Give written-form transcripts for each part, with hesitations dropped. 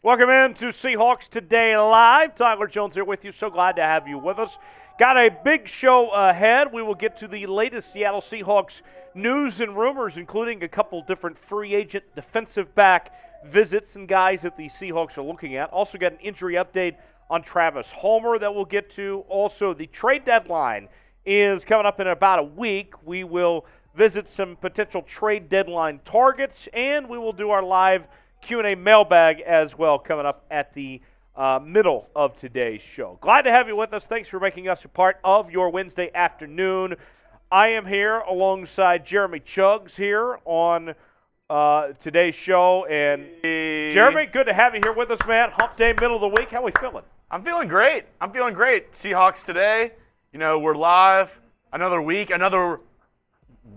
Welcome in to Seahawks Today Live. Tyler Jones here with you. So glad to have you with us. Got a big show ahead. We will get to the latest Seattle Seahawks news and rumors, including a couple different free agent defensive back visits and guys that the Seahawks are looking at. Also got an injury update on Travis Homer that we'll get to. Also, the trade deadline is coming up in about a week. We will visit some potential trade deadline targets, and we will do our live Q&A mailbag as well coming up at the middle of today's show. Glad to have you with us. Thanks for making us a part of your Wednesday afternoon. I am here alongside Jeremy Chuggs here on today's show. And Jeremy, good to have you here with us, man. Hump day, middle of the week. How we feeling? I'm feeling great. Seahawks Today. You know, we're live. Another week, another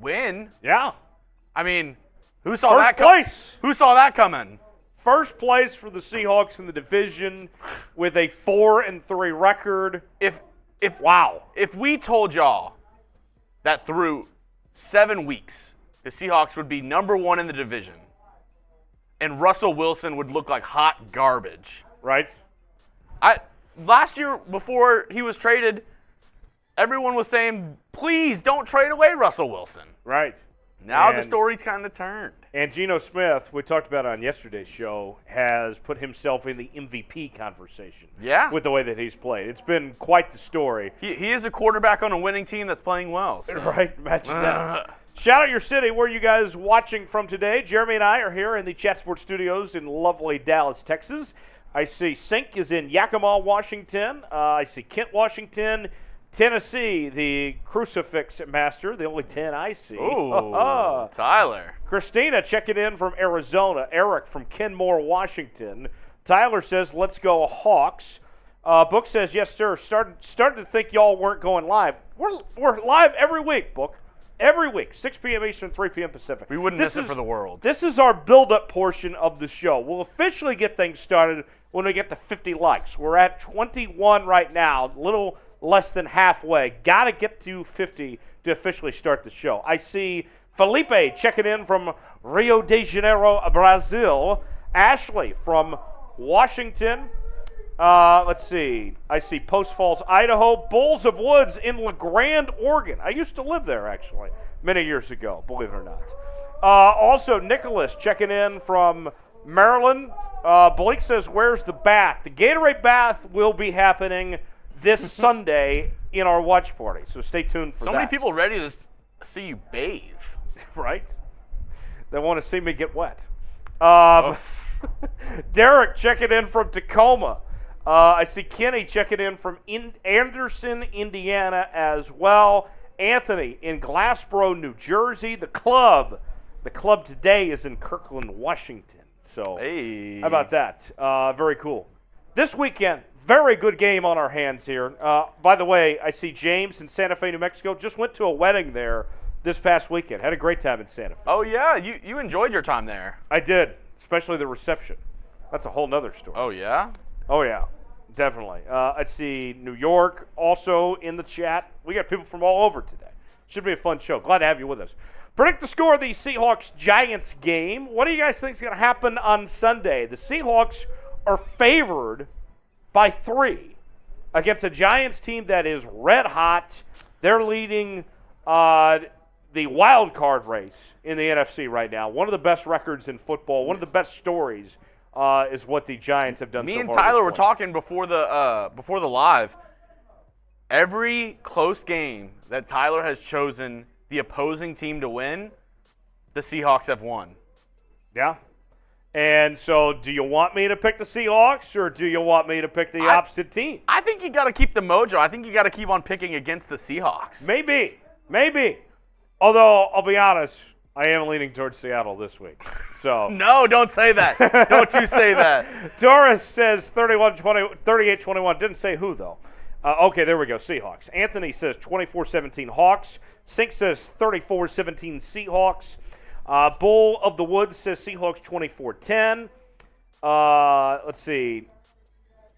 win. Yeah. I mean, who saw that coming? First place for the Seahawks in the division with a 4-3 record. If we told y'all that through 7 weeks the Seahawks would be number one in the division and Russell Wilson would look like hot garbage. Right. Last year before he was traded, everyone was saying, please don't trade away Russell Wilson. Right. Now the story's kind of turned. And Geno Smith, we talked about on yesterday's show, has put himself in the MVP conversation. Yeah. With the way that he's played. It's been quite the story. He is a quarterback on a winning team that's playing well. So. Right, imagine that. Shout out your city. Where are you guys watching from today? Jeremy and I are here in the Chat Sports Studios in lovely Dallas, Texas. I see Sink is in Yakima, Washington. I see Kent, Washington. Tennessee, the crucifix master, the only 10 I see. Ooh, Tyler. Christina checking in from Arizona. Eric from Kenmore, Washington. Tyler says, let's go Hawks. Book says, yes, sir. Started to think y'all weren't going live. We're live every week, Book. Every week, 6 p.m. Eastern, 3 p.m. Pacific. We wouldn't miss it for the world. This is our build-up portion of the show. We'll officially get things started when we get to 50 likes. We're at 21 right now, little less than halfway. Got to get to 50 to officially start the show. I see Felipe checking in from Rio de Janeiro, Brazil. Ashley from Washington. Let's see. I see Post Falls, Idaho. Bulls of Woods in LeGrand, Oregon. I used to live there, actually, many years ago, believe it or not. Also, Nicholas checking in from Maryland. Blake says, where's the bath? The Gatorade bath will be happening this Sunday in our watch party, so stay tuned for that. So many people ready to see you bathe. Right? They want to see me get wet. Derek checking in from Tacoma. I see Kenny checking in from Anderson, Indiana as well. Anthony in Glassboro, New Jersey. The club today is in Kirkland, Washington. So hey. How about that? Very cool. This weekend, very good game on our hands here. By the way, I see James in Santa Fe, New Mexico. Just went to a wedding there this past weekend. Had a great time in Santa Fe. Oh, yeah? You enjoyed your time there. I did, especially the reception. That's a whole nother story. Oh, yeah? Oh, yeah, definitely. I see New York also in the chat. We got people from all over today. Should be a fun show. Glad to have you with us. Predict the score of the Seahawks-Giants game. What do you guys think is going to happen on Sunday? The Seahawks are favored by 3 against a Giants team that is red hot. They're leading the wild card race in the NFC right now. One of the best records in football. One of the best stories is what the Giants have done. Me so and far Tyler were talking before the live. Every close game that Tyler has chosen the opposing team to win, the Seahawks have won. Yeah. And so do you want me to pick the Seahawks or do you want me to pick the opposite team? I think you got to keep the mojo. I think you got to keep on picking against the Seahawks. Maybe. Although, I'll be honest, I am leaning towards Seattle this week. So No, don't say that. Don't you say that. Doris says 38-21. Didn't say who, though. Okay, there we go, Seahawks. Anthony says 24-17 Hawks. Sink says 34-17 Seahawks. Bull of the Woods says Seahawks 24-10. Let's see.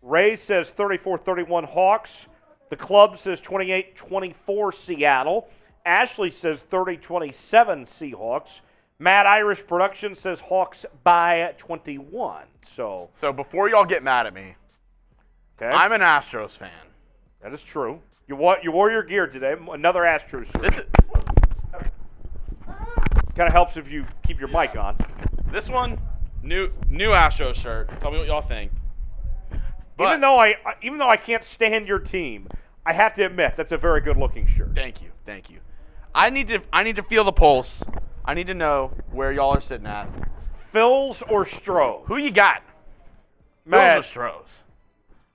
Ray says 34-31 Hawks. The club says 28-24 Seattle. Ashley says 30-27 Seahawks. Matt Irish Production says Hawks by 21. So before y'all get mad at me, okay. I'm an Astros fan. That is true. You wore your gear today. Another Astros shirt. This is kind of helps if you keep your mic on. This one, new Astros shirt. Tell me what y'all think. But, even though I can't stand your team, I have to admit that's a very good looking shirt. Thank you. I need to feel the pulse. I need to know where y'all are sitting at. Phils or Stroh? Who you got? Matt. Phils or Strohs?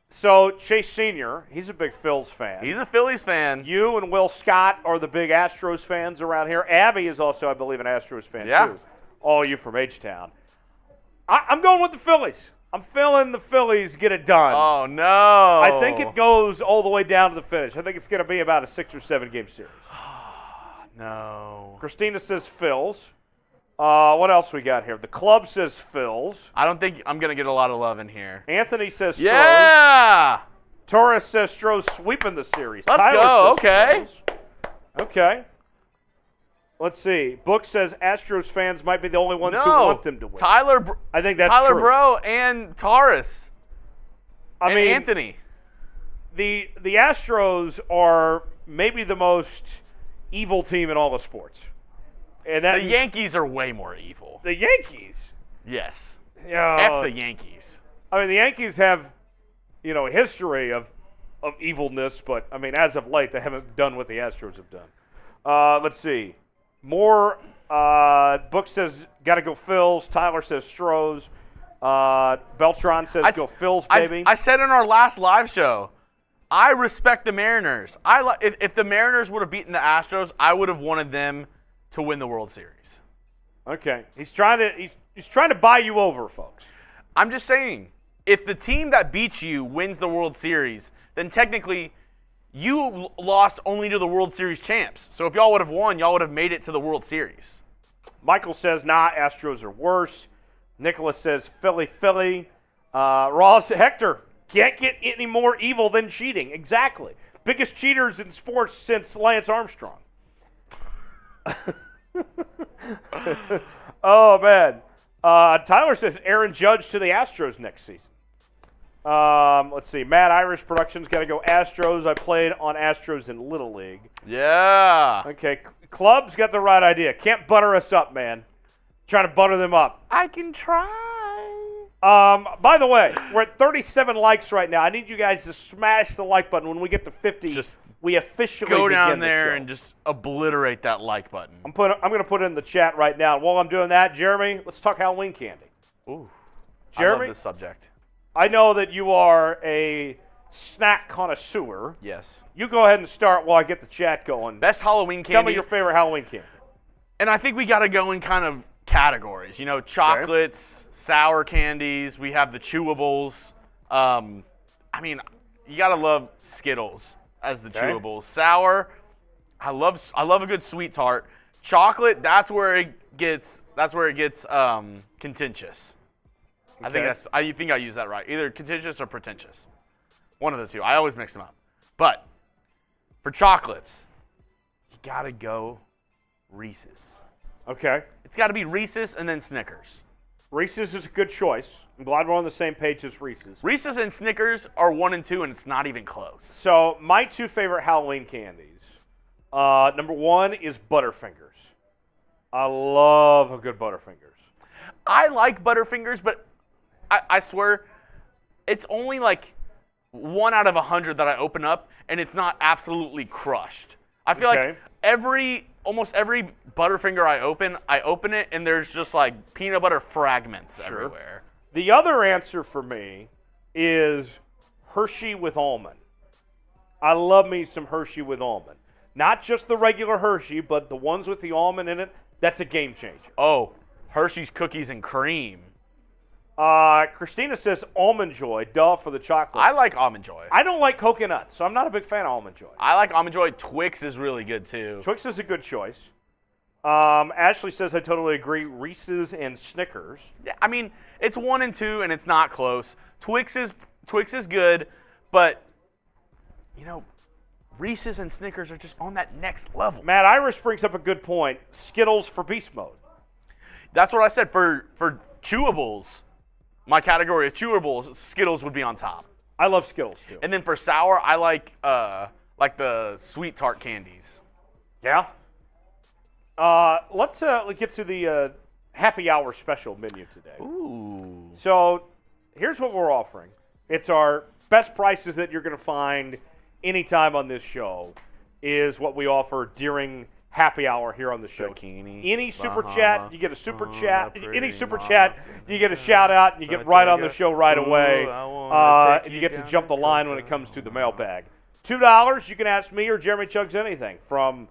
So Chase Sr., he's a big Phils fan. He's a Phillies fan. You and Will Scott are the big Astros fans around here. Abby is also, I believe, an Astros fan too. All you from H-Town. I'm going with the Phillies. I'm feeling the Phillies get it done. Oh, no. I think it goes all the way down to the finish. I think it's going to be about a 6 or 7 game series. No. Christina says Phils. What else we got here? The club says Phils. I don't think I'm going to get a lot of love in here. Anthony says Strohs. Yeah! Torres says Strohs sweeping the series. Let's Tyler go. says Okay. Strohs. Okay. Let's see. Book says Astros fans might be the only ones who want them to win. I think that's Tyler true. Bro and Taurus. I mean, Anthony. The Astros are maybe the most evil team in all of sports. And The Yankees are way more evil. The Yankees? Yes. Yeah. F the Yankees. I mean, the Yankees have, a history of evilness, but, I mean, as of late, they haven't done what the Astros have done. Let's see. More, Book says, got to go Phils. Tyler says Strohs. Beltron says, go Phils, baby. I said in our last live show, I respect the Mariners. If the Mariners would have beaten the Astros, I would have wanted them to win the World Series. Okay. He's trying to buy you over, folks. I'm just saying, if the team that beats you wins the World Series, then technically you lost only to the World Series champs. So if y'all would have won, y'all would have made it to the World Series. Michael says, nah, Astros are worse. Nicholas says, Philly. Ross, Hector, can't get any more evil than cheating. Exactly. Biggest cheaters in sports since Lance Armstrong. Oh, man. Tyler says Aaron Judge to the Astros next season. Let's see. Matt Irish Productions got to go Astros. I played on Astros in Little League. Yeah. Okay. Club's got the right idea. Can't butter us up, man. Trying to butter them up. I can try. By the way, we're at 37 likes right now. I need you guys to smash the like button. When we get to 50, we officially go down begin there the show. and just obliterate that like button. I'm going to put it in the chat right now. While I'm doing that, Jeremy, let's talk Halloween candy. Ooh. Jeremy, I love this subject. I know that you are a snack connoisseur. Yes. You go ahead and start while I get the chat going. Best Halloween candy. Tell me your favorite Halloween candy. And I think we got to go in kind of categories. Chocolates, sour candies. We have the chewables. I mean, you got to love Skittles as the chewables. Sour, I love a good sweet tart. Chocolate, that's where it gets contentious. Okay. I think I use that right. Either contentious or pretentious. One of the two. I always mix them up. But for chocolates, you got to go Reese's. Okay. It's got to be Reese's and then Snickers. Reese's is a good choice. I'm glad we're on the same page as Reese's. Reese's and Snickers are 1 and 2, and it's not even close. So my two favorite Halloween candies, number one is Butterfingers. I love a good Butterfingers. I like Butterfingers, but I swear it's only like 1 out of 100 that I open up, and it's not absolutely crushed. I feel like almost every Butterfinger I open it, and there's just like peanut butter fragments everywhere. The other answer for me is Hershey with almond. I love me some Hershey with almond. Not just the regular Hershey, but the ones with the almond in it. That's a game changer. Oh, Hershey's cookies and cream. Christina says Almond Joy, duh, for the chocolate. I like Almond Joy. I don't like coconut, so I'm not a big fan of Almond Joy. I like Almond Joy. Twix is really good, too. Twix is a good choice. Ashley says I totally agree. Reese's and Snickers. Yeah, I mean, it's 1 and 2, and it's not close. Twix is good, but, Reese's and Snickers are just on that next level. Matt Irish brings up a good point. Skittles for beast mode. That's what I said for chewables. My category of chewables, Skittles would be on top. I love Skittles too. And then for sour, I like the sweet tart candies. Yeah. Let's get to the happy hour special menu today. Ooh. So here's what we're offering. It's our best prices that you're going to find anytime on this show is what we offer during happy hour here on the show. Bikini, any super chat, you get a super chat. Any super chat, you get a shout out, and you get right on the show right away. And you get to jump the line when it comes to the mailbag. $2, you can ask me or Jeremy Chugs anything from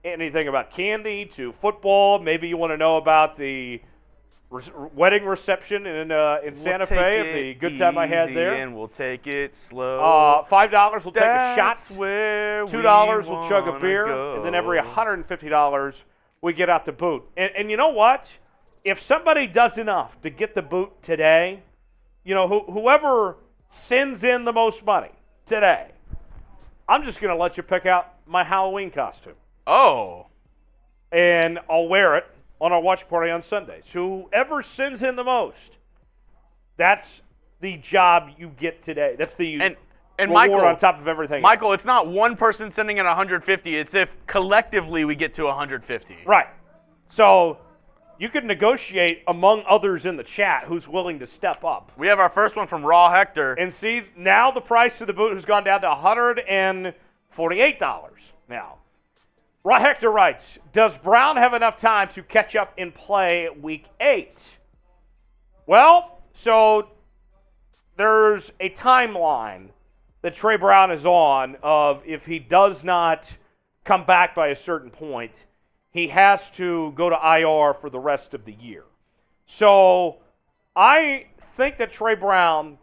anything about candy to football. Maybe you want to know about the wedding reception in Santa Fe, and the good time I had there. And we'll take it slow. $5 we'll take a shot. $2 we'll chug a beer, and then every $150 we get out the boot. And you know what? If somebody does enough to get the boot today, whoever sends in the most money today, I'm just going to let you pick out my Halloween costume. Oh. And I'll wear it on our watch party on Sundays. Whoever sends in the most, that's the job you get today. That's the and reward Michael, on top of everything. Michael, it's not one person sending in 150. It's if collectively we get to 150. Right. So you could negotiate among others in the chat who's willing to step up. We have our first one from Raw Hector. And see, now the price of the boot has gone down to $148 now. Raw Hector writes, does Brown have enough time to catch up in play week 8? Well, so there's a timeline that Trey Brown is on of if he does not come back by a certain point, he has to go to IR for the rest of the year. So I think that Trey Brown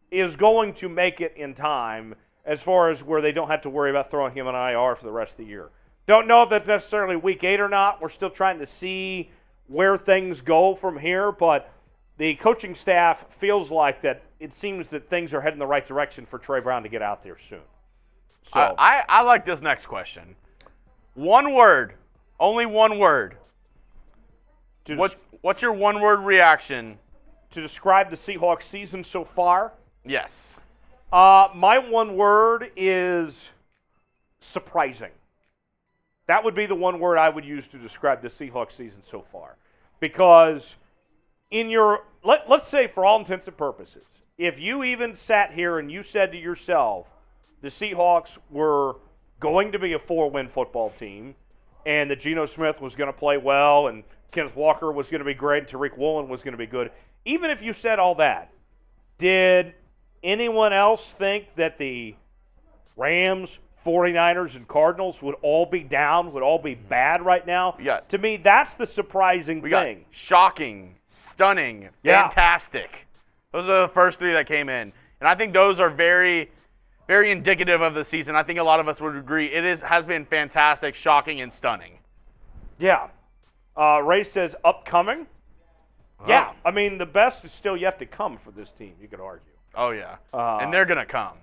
is going to make it in time as far as where they don't have to worry about throwing him on IR for the rest of the year. Don't know if that's necessarily week 8 or not. We're still trying to see where things go from here, but the coaching staff feels like that it seems that things are heading the right direction for Trey Brown to get out there soon. So I like this next question. One word, only one word. What's your one-word reaction? To describe the Seahawks season so far? Yes. My one word is surprising. That would be the one word I would use to describe the Seahawks season so far. Because in your, let's say for all intents and purposes, if you even sat here and you said to yourself, the Seahawks were going to be a 4-win football team, and that Geno Smith was going to play well, and Kenneth Walker was going to be great, and Tariq Woolen was going to be good, even if you said all that, did anyone else think that the Rams, 49ers, and Cardinals would all be down, would all be bad right now? Yeah. To me, that's the surprising thing. Got shocking, stunning, fantastic. Those are the first 3 that came in. And I think those are very, very indicative of the season. I think a lot of us would agree it has been fantastic, shocking, and stunning. Yeah. Ray says upcoming. Oh. Yeah. I mean, the best is still yet to come for this team, you could argue. Oh, yeah. And they're going to come.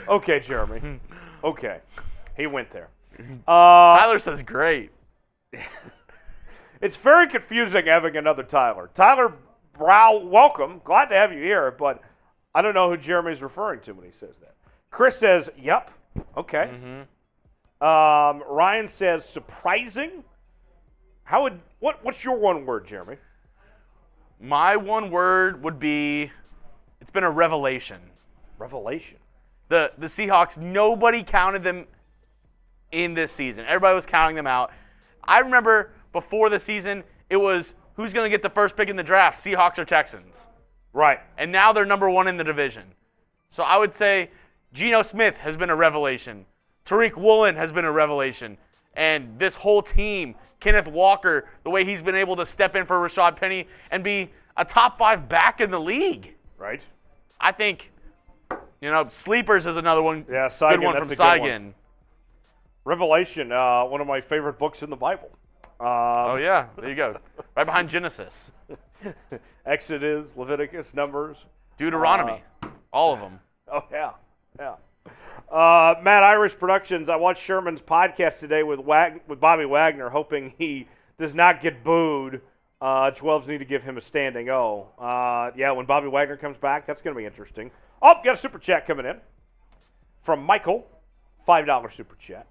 Okay, Jeremy. Okay. He went there. Tyler says great. It's very confusing having another Tyler. Tyler Brow, welcome. Glad to have you here, but I don't know who Jeremy's referring to when he says that. Chris says, yep. Okay. Mm-hmm. Ryan says surprising. What's your one word, Jeremy? My one word would be it's been a revelation. Revelation. The Seahawks, nobody counted them in this season. Everybody was counting them out. I remember before the season, it was who's going to get the first pick in the draft, Seahawks or Texans. Right. And now they're number 1 in the division. So I would say Geno Smith has been a revelation. Tariq Woolen has been a revelation. And this whole team, Kenneth Walker, the way he's been able to step in for Rashad Penny and be a top 5 back in the league. Right. I think, Sleepers is another one. Yeah, Saigan, good one from Saigan. Revelation, one of my favorite books in the Bible. Oh, yeah. There you go. Right behind Genesis. Exodus, Leviticus, Numbers. Deuteronomy. All of them. Oh, yeah. Yeah. Matt Irish Productions. I watched Sherman's podcast today with Bobby Wagner, hoping he does not get booed. 12s need to give him a standing O. Yeah, when Bobby Wagner comes back, that's going to be interesting. Oh, got a super chat coming in from Michael, $5 super chat.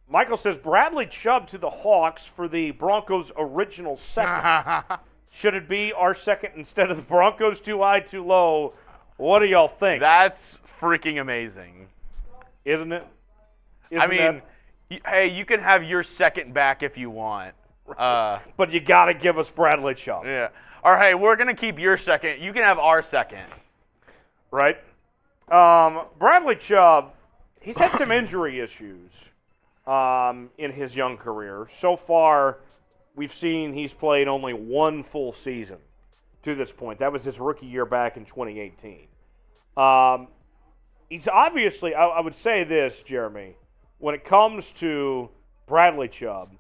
Michael says Bradley Chubb to the Hawks for the Broncos' original second. Should it be our second instead of the Broncos? Too high, too low? What do y'all think? That's freaking amazing. Isn't it? Hey, you can have your second back if you want. But you got to give us Bradley Chubb. Yeah. Or, hey, we're going to keep your second. You can have our second. Right? Bradley Chubb, he's had some injury issues in his young career. So far, we've seen he's played only one full season to this point. That was his rookie year back in 2018. He's obviously, I would say this, Jeremy, when it comes to Bradley Chubb,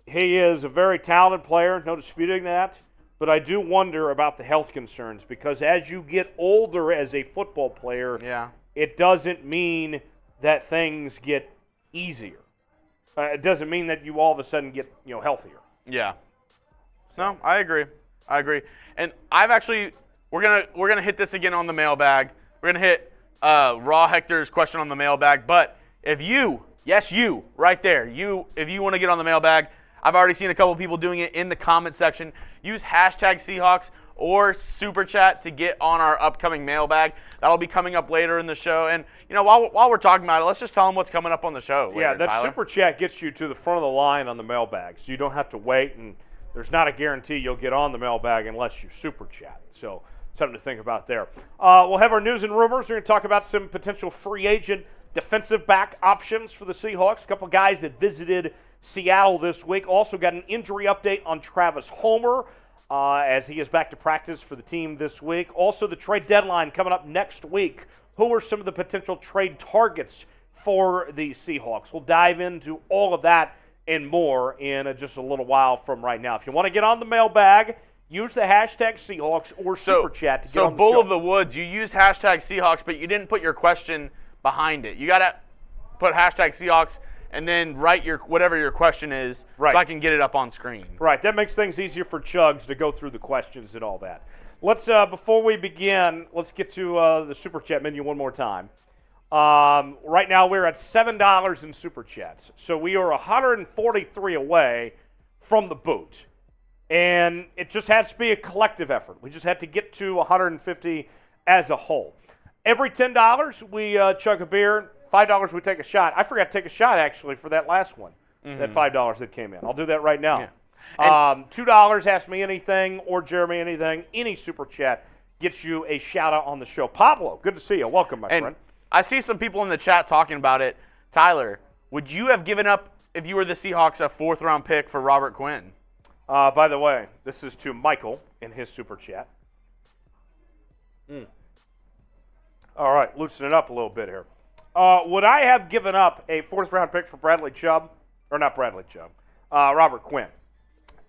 he is a very talented player, no disputing that, but I do wonder about the health concerns because as you get older as a football player, it doesn't mean that things get easier. It doesn't mean that you all of a sudden get healthier. Yeah. No, I agree. And we're gonna hit this again on the mailbag. We're gonna hit Raw Hector's question on the mailbag. But if you right there, if you want to get on the mailbag, I've already seen a couple people doing it in the comment section. Use hashtag Seahawks or Super Chat to get on our upcoming mailbag. That'll be coming up later in the show. And while we're talking about it, let's just tell them what's coming up on the show. Yeah, that Super Chat gets you to the front of the line on the mailbag, so you don't have to wait. And there's not a guarantee you'll get on the mailbag unless you Super Chat. So something to think about there. We'll have our news and rumors. We're going to talk about some potential free agent defensive back options for the Seahawks. A couple guys that visited Seattle this week. Also got an injury update on Travis Homer as he is back to practice for the team this week. Also the trade deadline coming up next week. Who are some of the potential trade targets for the Seahawks? We'll dive into all of that and more in just a little while from right now. If you want to get on the mailbag, use the hashtag Seahawks or Super Chat to get on the show. So Bull of the Woods, you used hashtag Seahawks, but you didn't put your question behind it. You got to put hashtag Seahawks and then write whatever your question is so I can get it up on screen. Right. That makes things easier for Chugs to go through the questions and all that. Let's before we begin, let's get to the Super Chat menu one more time. Right now we're at $7 in Super Chats. So we are 143 away from the boot. And it just has to be a collective effort. We just had to get to 150 as a whole. Every $10 we chug a beer. $5 we take a shot. I forgot to take a shot, actually, for that last one, that $5 that came in. I'll do that right now. Yeah. $2, Ask Me Anything, or Jeremy Anything. Any Super Chat gets you a shout-out on the show. Pablo, good to see you. Welcome, my friend. I see some people in the chat talking about it. Tyler, would you have given up, if you were the Seahawks, a fourth-round pick for Robert Quinn? By the way, this is to Michael in his Super Chat. All right, loosen it up a little bit here. Would I have given up a fourth-round pick for Bradley Chubb? Or not Bradley Chubb. Robert Quinn.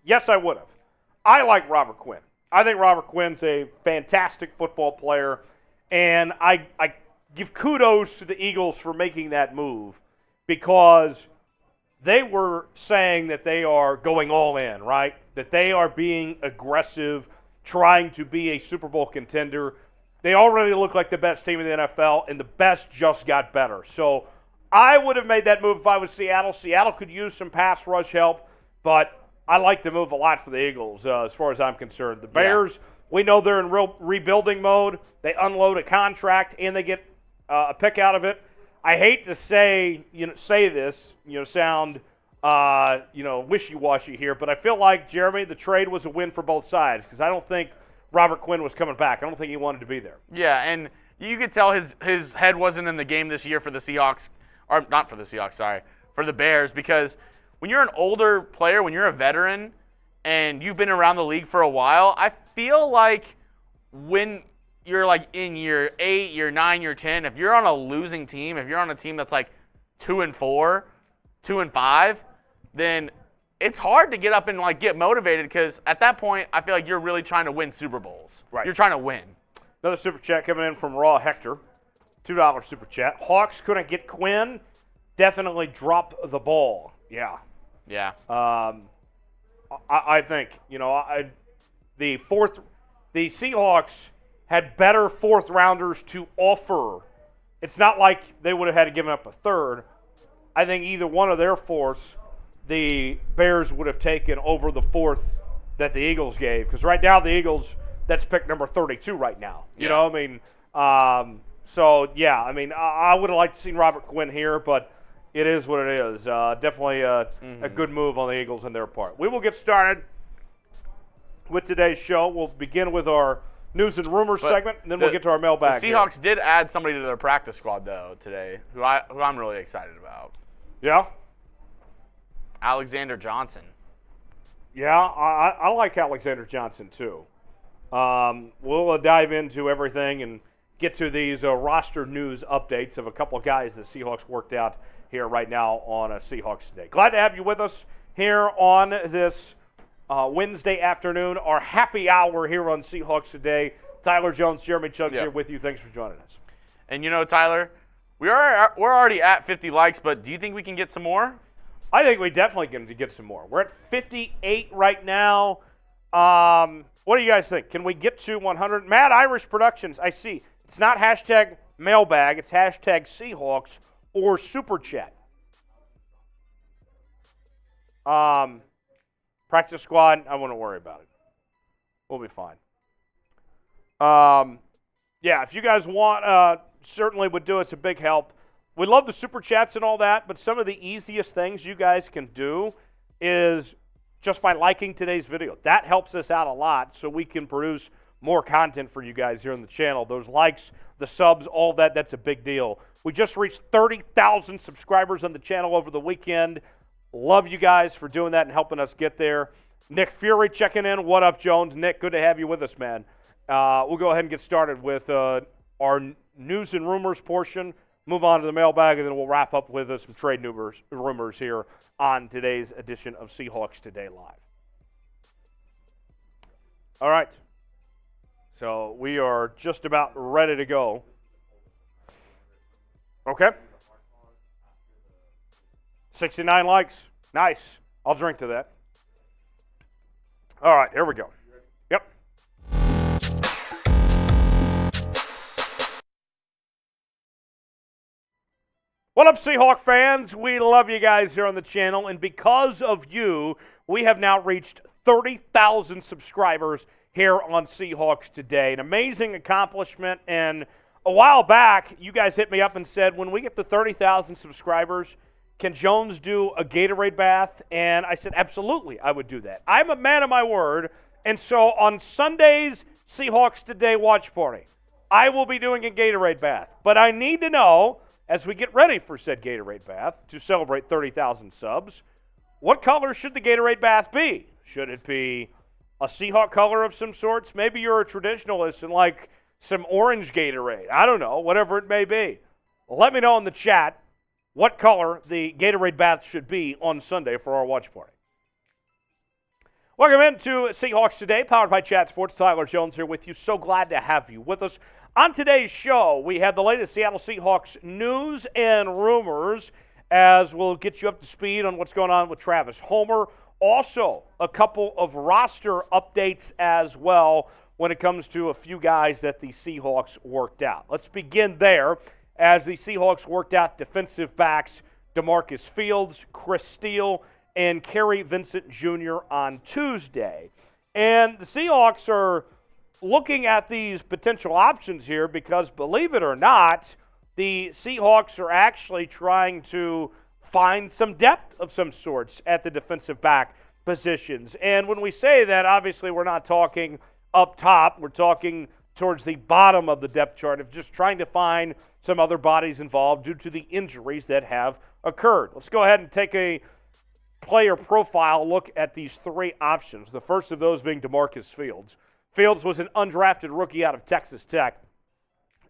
Yes, I would have. I like Robert Quinn. I think Robert Quinn's a fantastic football player, and I give kudos to the Eagles for making that move because they were saying that they are going all in, right? That they are being aggressive, trying to be a Super Bowl contender. They already look like the best team in the NFL, and the best just got better. So I would have made that move if I was Seattle. Seattle could use some pass rush help, but I like the move a lot for the Eagles as far as I'm concerned. The Bears, we know they're in real rebuilding mode. They unload a contract, and they get a pick out of it. I hate to say this, sound wishy-washy here, but I feel like, Jeremy, the trade was a win for both sides because I don't think Robert Quinn was coming back. I don't think he wanted to be there. Yeah, and you could tell his head wasn't in the game this year for the Seahawks, or not for the Seahawks, sorry, for the Bears, because when you're an older player, when you're a veteran, and you've been around the league for a while, I feel like when you're like in year 8, year 9, year 10, if you're on a losing team, if you're on a team that's like 2-4, 2-5, then it's hard to get up and like get motivated because at that point, I feel like you're really trying to win Super Bowls. Right. You're trying to win. Another Super Chat coming in from Raw Hector. $2 super chat. Hawks couldn't get Quinn. Definitely dropped the ball. Yeah. Yeah. I think, the Seahawks had better fourth rounders to offer. It's not like they would have had to give up a third. I think either one of their fourths, the Bears would have taken over the fourth that the Eagles gave. Because right now the Eagles, that's pick number 32 right now. You know, I would have liked to see Robert Quinn here, but it is what it is. Definitely a good move on the Eagles on their part. We will get started with today's show. We'll begin with our news and rumors segment, and then we'll get to our mailbag. The Seahawks did add somebody to their practice squad, though, today, who I'm really excited about. Yeah? Alexander Johnson. Yeah, I like Alexander Johnson, too. We'll dive into everything and get to these roster news updates of a couple of guys the Seahawks worked out here right now on Seahawks Today. Glad to have you with us here on this Wednesday afternoon, our happy hour here on Seahawks Today. Tyler Jones, Jeremy Chuggs here with you. Thanks for joining us. And Tyler, we're already at 50 likes, but do you think we can get some more? I think we definitely can get some more. We're at 58 right now. What do you guys think? Can we get to 100? Mad Irish Productions, I see. It's not hashtag mailbag. It's hashtag Seahawks or Super Chat. Practice squad, I wouldn't worry about it. We'll be fine. If you guys want, certainly would do us a big help. We love the Super Chats and all that, but some of the easiest things you guys can do is just by liking today's video. That helps us out a lot so we can produce more content for you guys here on the channel. Those likes, the subs, all that, that's a big deal. We just reached 30,000 subscribers on the channel over the weekend. Love you guys for doing that and helping us get there. Nick Fury checking in. What up, Jones? Nick, good to have you with us, man. We'll go ahead and get started with our news and rumors portion. Move on to the mailbag, and then we'll wrap up with some trade rumors here on today's edition of Seahawks Today Live. All right. So we are just about ready to go. Okay. 69 likes. Nice. I'll drink to that. All right, here we go. Yep. What up, Seahawk fans? We love you guys here on the channel, and because of you, we have now reached 30,000 subscribers here on Seahawks Today. An amazing accomplishment, and a while back, you guys hit me up and said, when we get to 30,000 subscribers, can Jones do a Gatorade bath? And I said, absolutely, I would do that. I'm a man of my word, and so on Sunday's Seahawks Today watch party, I will be doing a Gatorade bath. But I need to know, as we get ready for said Gatorade bath to celebrate 30,000 subs, what color should the Gatorade bath be? Should it be a Seahawk color of some sorts? Maybe you're a traditionalist and like some orange Gatorade. I don't know, whatever it may be. Let me know in the chat what color the Gatorade bath should be on Sunday for our watch party. Welcome into Seahawks Today, powered by Chat Sports. Tyler Jones here with you. So glad to have you with us. On today's show, we have the latest Seattle Seahawks news and rumors, as we'll get you up to speed on what's going on with Travis Homer. Also, a couple of roster updates as well when it comes to a few guys that the Seahawks worked out. Let's begin there, as the Seahawks worked out defensive backs DeMarcus Fields, Steele, and Kary Vincent Jr. on Tuesday. And the Seahawks are looking at these potential options here because, believe it or not, the Seahawks are actually trying to find some depth of some sorts at the defensive back positions. And when we say that, obviously we're not talking up top. We're talking towards the bottom of the depth chart of just trying to find some other bodies involved due to the injuries that have occurred. Let's go ahead and take a player profile look at these three options. The first of those being DeMarcus Fields. Fields was an undrafted rookie out of Texas Tech.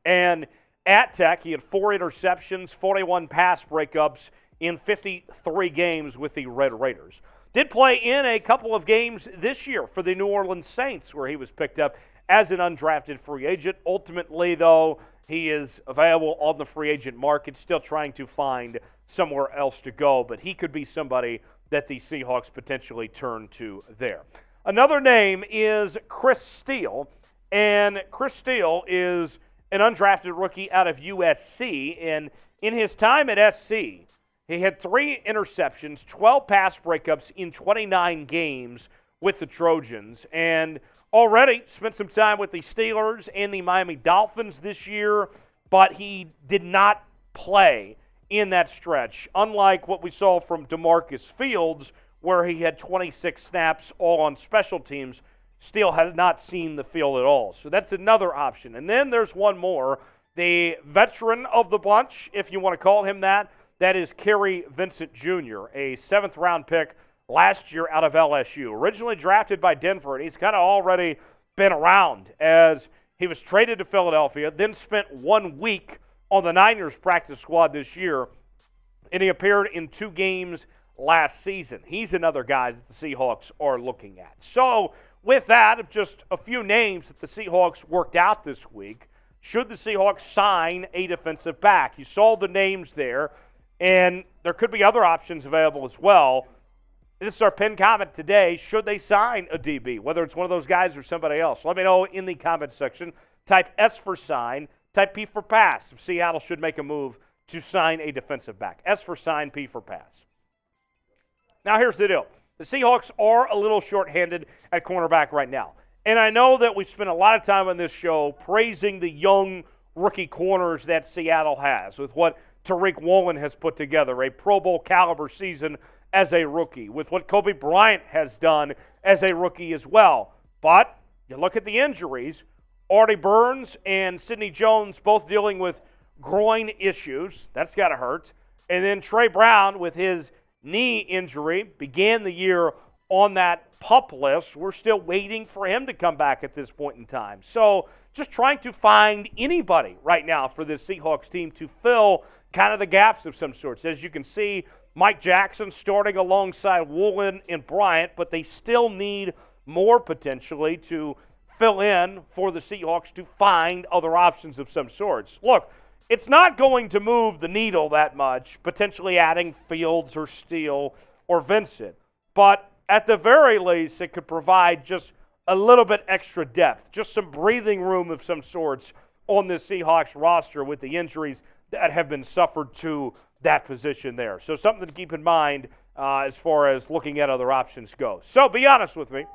And at Tech, he had 4 interceptions, 41 pass breakups in 53 games with the Red Raiders. Did play in a couple of games this year for the New Orleans Saints, where he was picked up as an undrafted free agent. Ultimately, though, he is available on the free agent market, still trying to find somewhere else to go, but he could be somebody that the Seahawks potentially turn to there. Another name is Chris Steele, and Chris Steele is an undrafted rookie out of USC, and in his time at SC, he had 3 interceptions, 12 pass breakups in 29 games with the Trojans, and already spent some time with the Steelers and the Miami Dolphins this year, but he did not play in that stretch, unlike what we saw from DeMarcus Fields, where he had 26 snaps all on special teams. Steele had not seen the field at all. So that's another option. And then there's one more, the veteran of the bunch, if you want to call him that. That is Kary Vincent Jr., a 7th-round pick last year out of LSU. Originally drafted by Denver, and he's kind of already been around as he was traded to Philadelphia, then spent 1 week on the Niners practice squad this year, and he appeared in 2 games last season. He's another guy that the Seahawks are looking at. So with that, just a few names that the Seahawks worked out this week. Should the Seahawks sign a defensive back? You saw the names there, and there could be other options available as well. This is our pinned comment today. Should they sign a DB, whether it's one of those guys or somebody else? Let me know in the comment section. Type S for sign, type P for pass if Seattle should make a move to sign a defensive back. S for sign, P for pass. Now here's the deal. The Seahawks are a little shorthanded at cornerback right now. And I know that we've spent a lot of time on this show praising the young rookie corners that Seattle has with what Tariq Woolen has put together, a Pro Bowl caliber season as a rookie, with what Kobe Bryant has done as a rookie as well. But you look at the injuries, Artie Burns and Sidney Jones both dealing with groin issues. That's got to hurt. And then Trey Brown with his knee injury began the year on that PUP list. We're still waiting for him to come back at this point in time. So just trying to find anybody right now for this Seahawks team to fill kind of the gaps of some sorts. As you can see, Mike Jackson starting alongside Woolen and Bryant, but they still need more potentially to fill in for the Seahawks to find other options of some sorts. Look, it's not going to move the needle that much, potentially adding Fields or Steele or Vincent. But at the very least, it could provide just a little bit extra depth, just some breathing room of some sorts on this Seahawks roster with the injuries that have been suffered to that position there. So something to keep in mind as far as looking at other options go. So be honest with me.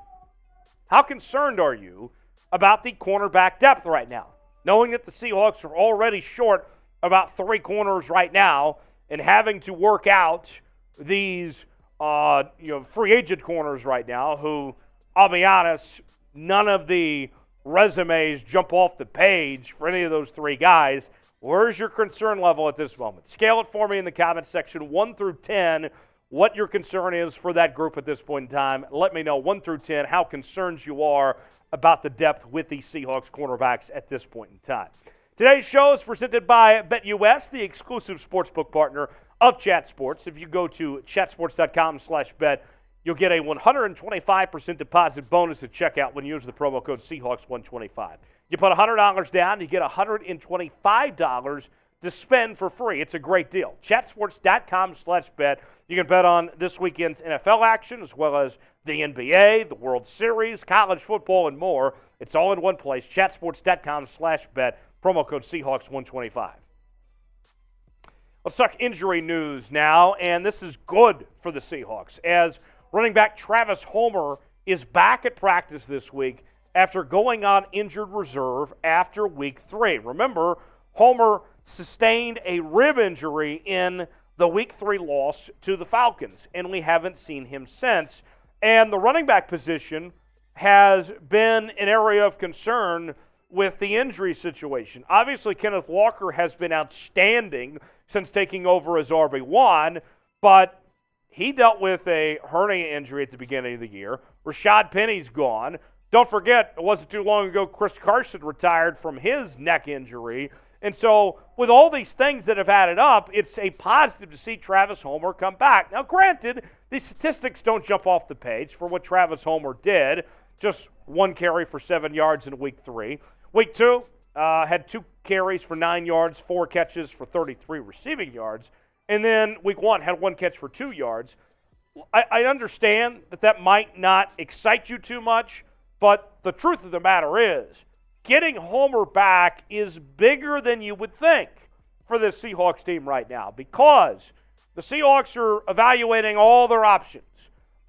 How concerned are you about the cornerback depth right now? Knowing that the Seahawks are already short about 3 corners right now and having to work out these free agent corners right now who, I'll be honest, none of the resumes jump off the page for any of those 3 guys. Where's your concern level at this moment? Scale it for me in the comment section, 1 through 10, what your concern is for that group at this point in time. Let me know, 1 through 10, how concerned you are about the depth with the Seahawks cornerbacks at this point in time. Today's show is presented by BetUS, the exclusive sportsbook partner of Chat Sports. If you go to chatsports.com/bet, you'll get a 125% deposit bonus at checkout when you use the promo code Seahawks125. You put $100 down, you get $125 to spend for free. It's a great deal. Chatsports.com/bet. You can bet on this weekend's NFL action as well as the NBA, the World Series, college football, and more. It's all in one place. Chatsports.com/bet. Promo code Seahawks125. Let's talk injury news now, and this is good for the Seahawks as running back Travis Homer is back at practice this week after going on injured reserve after Week 3. Remember, Homer sustained a rib injury in the Week 3 loss to the Falcons, and we haven't seen him since. And the running back position has been an area of concern with the injury situation. Obviously, Kenneth Walker has been outstanding since taking over as RB1, but he dealt with a hernia injury at the beginning of the year. Rashad Penny's gone. Don't forget, it wasn't too long ago Chris Carson retired from his neck injury. And so with all these things that have added up, it's a positive to see Travis Homer come back. Now, granted, these statistics don't jump off the page for what Travis Homer did. Just 1 carry for 7 yards in Week 3. Week 2, had 2 carries for 9 yards, 4 catches for 33 receiving yards. And then week 1 had 1 catch for 2 yards. I understand that might not excite you too much, but the truth of the matter is getting Homer back is bigger than you would think for this Seahawks team right now, because the Seahawks are evaluating all their options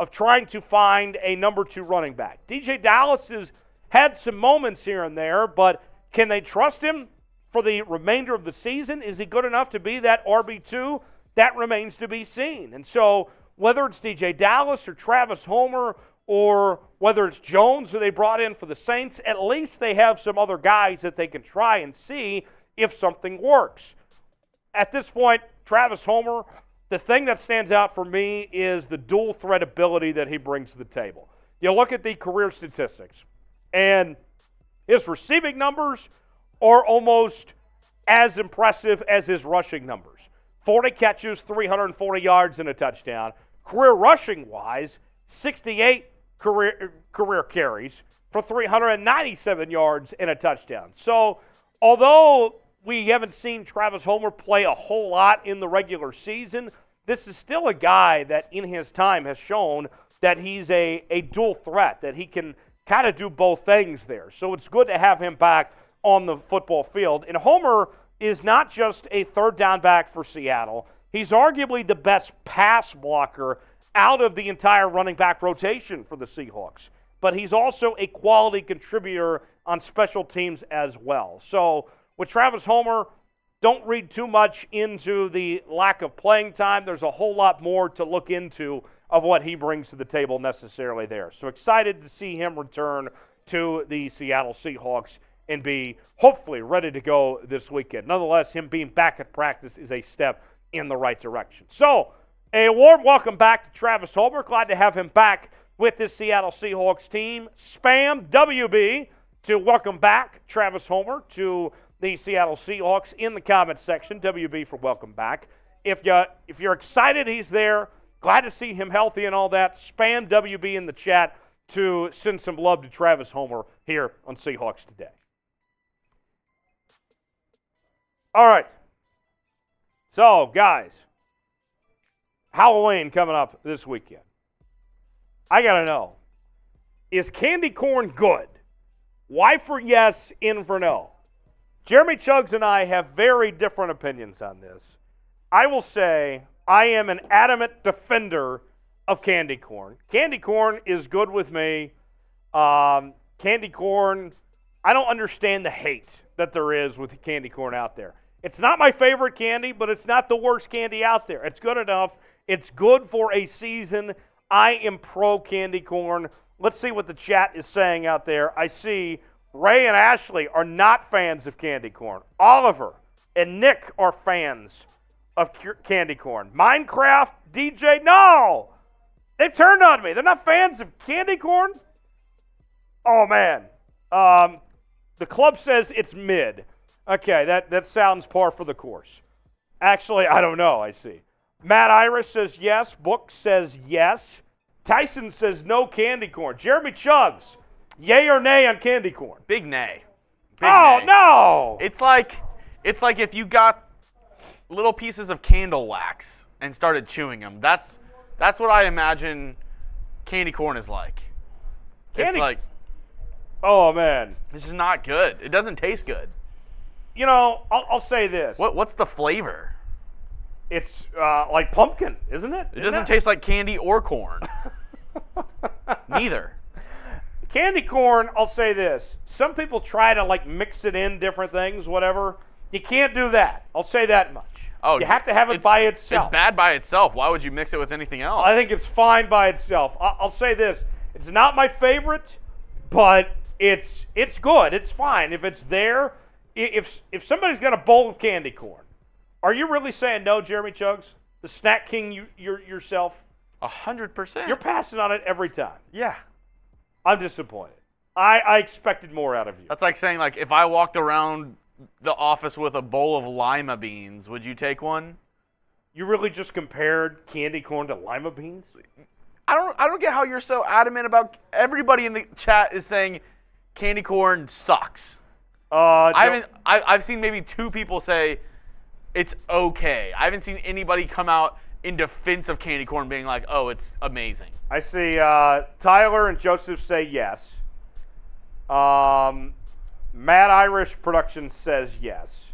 of trying to find a number 2 running back. DeeJay Dallas has had some moments here and there, but can they trust him for the remainder of the season? Is he good enough to be that RB2? That remains to be seen. And so whether it's DeeJay Dallas or Travis Homer or whether it's Jones who they brought in for the Saints, at least they have some other guys that they can try and see if something works. At this point, Travis Homer, the thing that stands out for me is the dual threat ability that he brings to the table. You look at the career statistics, and his receiving numbers are almost as impressive as his rushing numbers. 40 catches, 340 yards, and a touchdown. Career rushing-wise, 68 career carries for 397 yards and a touchdown. So, although we haven't seen Travis Homer play a whole lot in the regular season, this is still a guy that in his time has shown that he's a dual threat, that he can kind of do both things there. So it's good to have him back on the football field. And Homer is not just a third down back for Seattle. He's arguably the best pass blocker out of the entire running back rotation for the Seahawks. But he's also a quality contributor on special teams as well. So with Travis Homer, don't read too much into the lack of playing time. There's a whole lot more to look into of what he brings to the table necessarily there. So excited to see him return to the Seattle Seahawks and be hopefully ready to go this weekend. Nonetheless, him being back at practice is a step in the right direction. So a warm welcome back to Travis Homer. Glad to have him back with this Seattle Seahawks team. Spam WB to welcome back Travis Homer to the Seattle Seahawks in the comments section. WB for welcome back. If you're excited he's there, glad to see him healthy and all that, spam WB in the chat to send some love to Travis Homer here on Seahawks Today. All right. So, guys, Halloween coming up this weekend. I got to know, is candy corn good? Y for yes, in for no. Jeremy Chuggs and I have very different opinions on this. I will say I am an adamant defender of candy corn. Candy corn is good with me. Candy corn, I don't understand the hate that there is with candy corn out there. It's not my favorite candy, but it's not the worst candy out there. It's good enough. It's good for a season. I am pro candy corn. Let's see what the chat is saying out there. I see Ray and Ashley are not fans of candy corn. Oliver and Nick are fans of candy corn. Minecraft, DeeJay, no! They've turned on me. They're not fans of candy corn? Oh, man. The club says it's mid. Okay, that sounds par for the course. Actually, I don't know, I see. Matt Iris says yes. Book says yes. Tyson says no candy corn. Jeremy Chuggs, yay or nay on candy corn? Big nay. No! It's like if you got little pieces of candle wax and started chewing them. That's what I imagine candy corn is like. It's like, oh man, this is not good. It doesn't taste good. You know, I'll say this. What's the flavor? It's like pumpkin, isn't it? It doesn't taste like candy or corn. Neither. Candy corn, I'll say this. Some people try to like mix it in different things, whatever. You can't do that. I'll say that much. Oh, you have to have it by itself. It's bad by itself. Why would you mix it with anything else? I think it's fine by itself. I'll say this. It's not my favorite, but it's good. It's fine. If it's there, if somebody's got a bowl of candy corn, are you really saying no, Jeremy Chuggs? The snack king yourself? 100%. You're passing on it every time. Yeah. I'm disappointed. I expected more out of you. That's like saying, like, if I walked around the office with a bowl of lima beans, would you take one? You really just compared candy corn to lima beans? I don't get how you're so adamant about. Everybody in the chat is saying candy corn sucks. I've seen maybe 2 people say it's okay. I haven't seen anybody come out in defense of candy corn being like, oh, it's amazing. I see Tyler and Joseph say yes. Mad Irish Production says yes.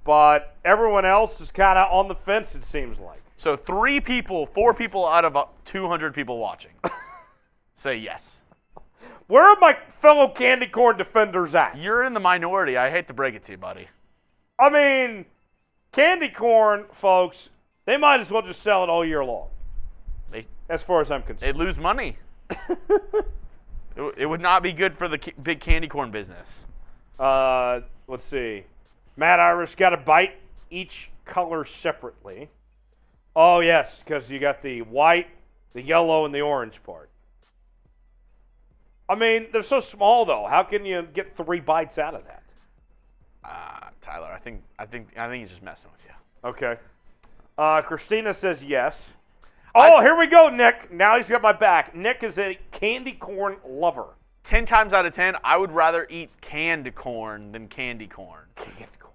But everyone else is kind of on the fence, it seems like. So 4 people out of 200 people watching say yes. Where are my fellow candy corn defenders at? You're in the minority. I hate to break it to you, buddy. I mean, candy corn, folks, they might as well just sell it all year long. As far as I'm concerned. They'd lose money. It would not be good for the big candy corn business. Let's see. Mad Irish got to bite each color separately. Oh, yes, because you got the white, the yellow, and the orange part. I mean, they're so small, though. How can you get 3 bites out of that? Tyler, I think he's just messing with you. Okay. Christina says yes. Oh, here we go, Nick. Now he's got my back. Nick is a candy corn lover. 10 times out of 10, I would rather eat canned corn than candy corn. Canned corn.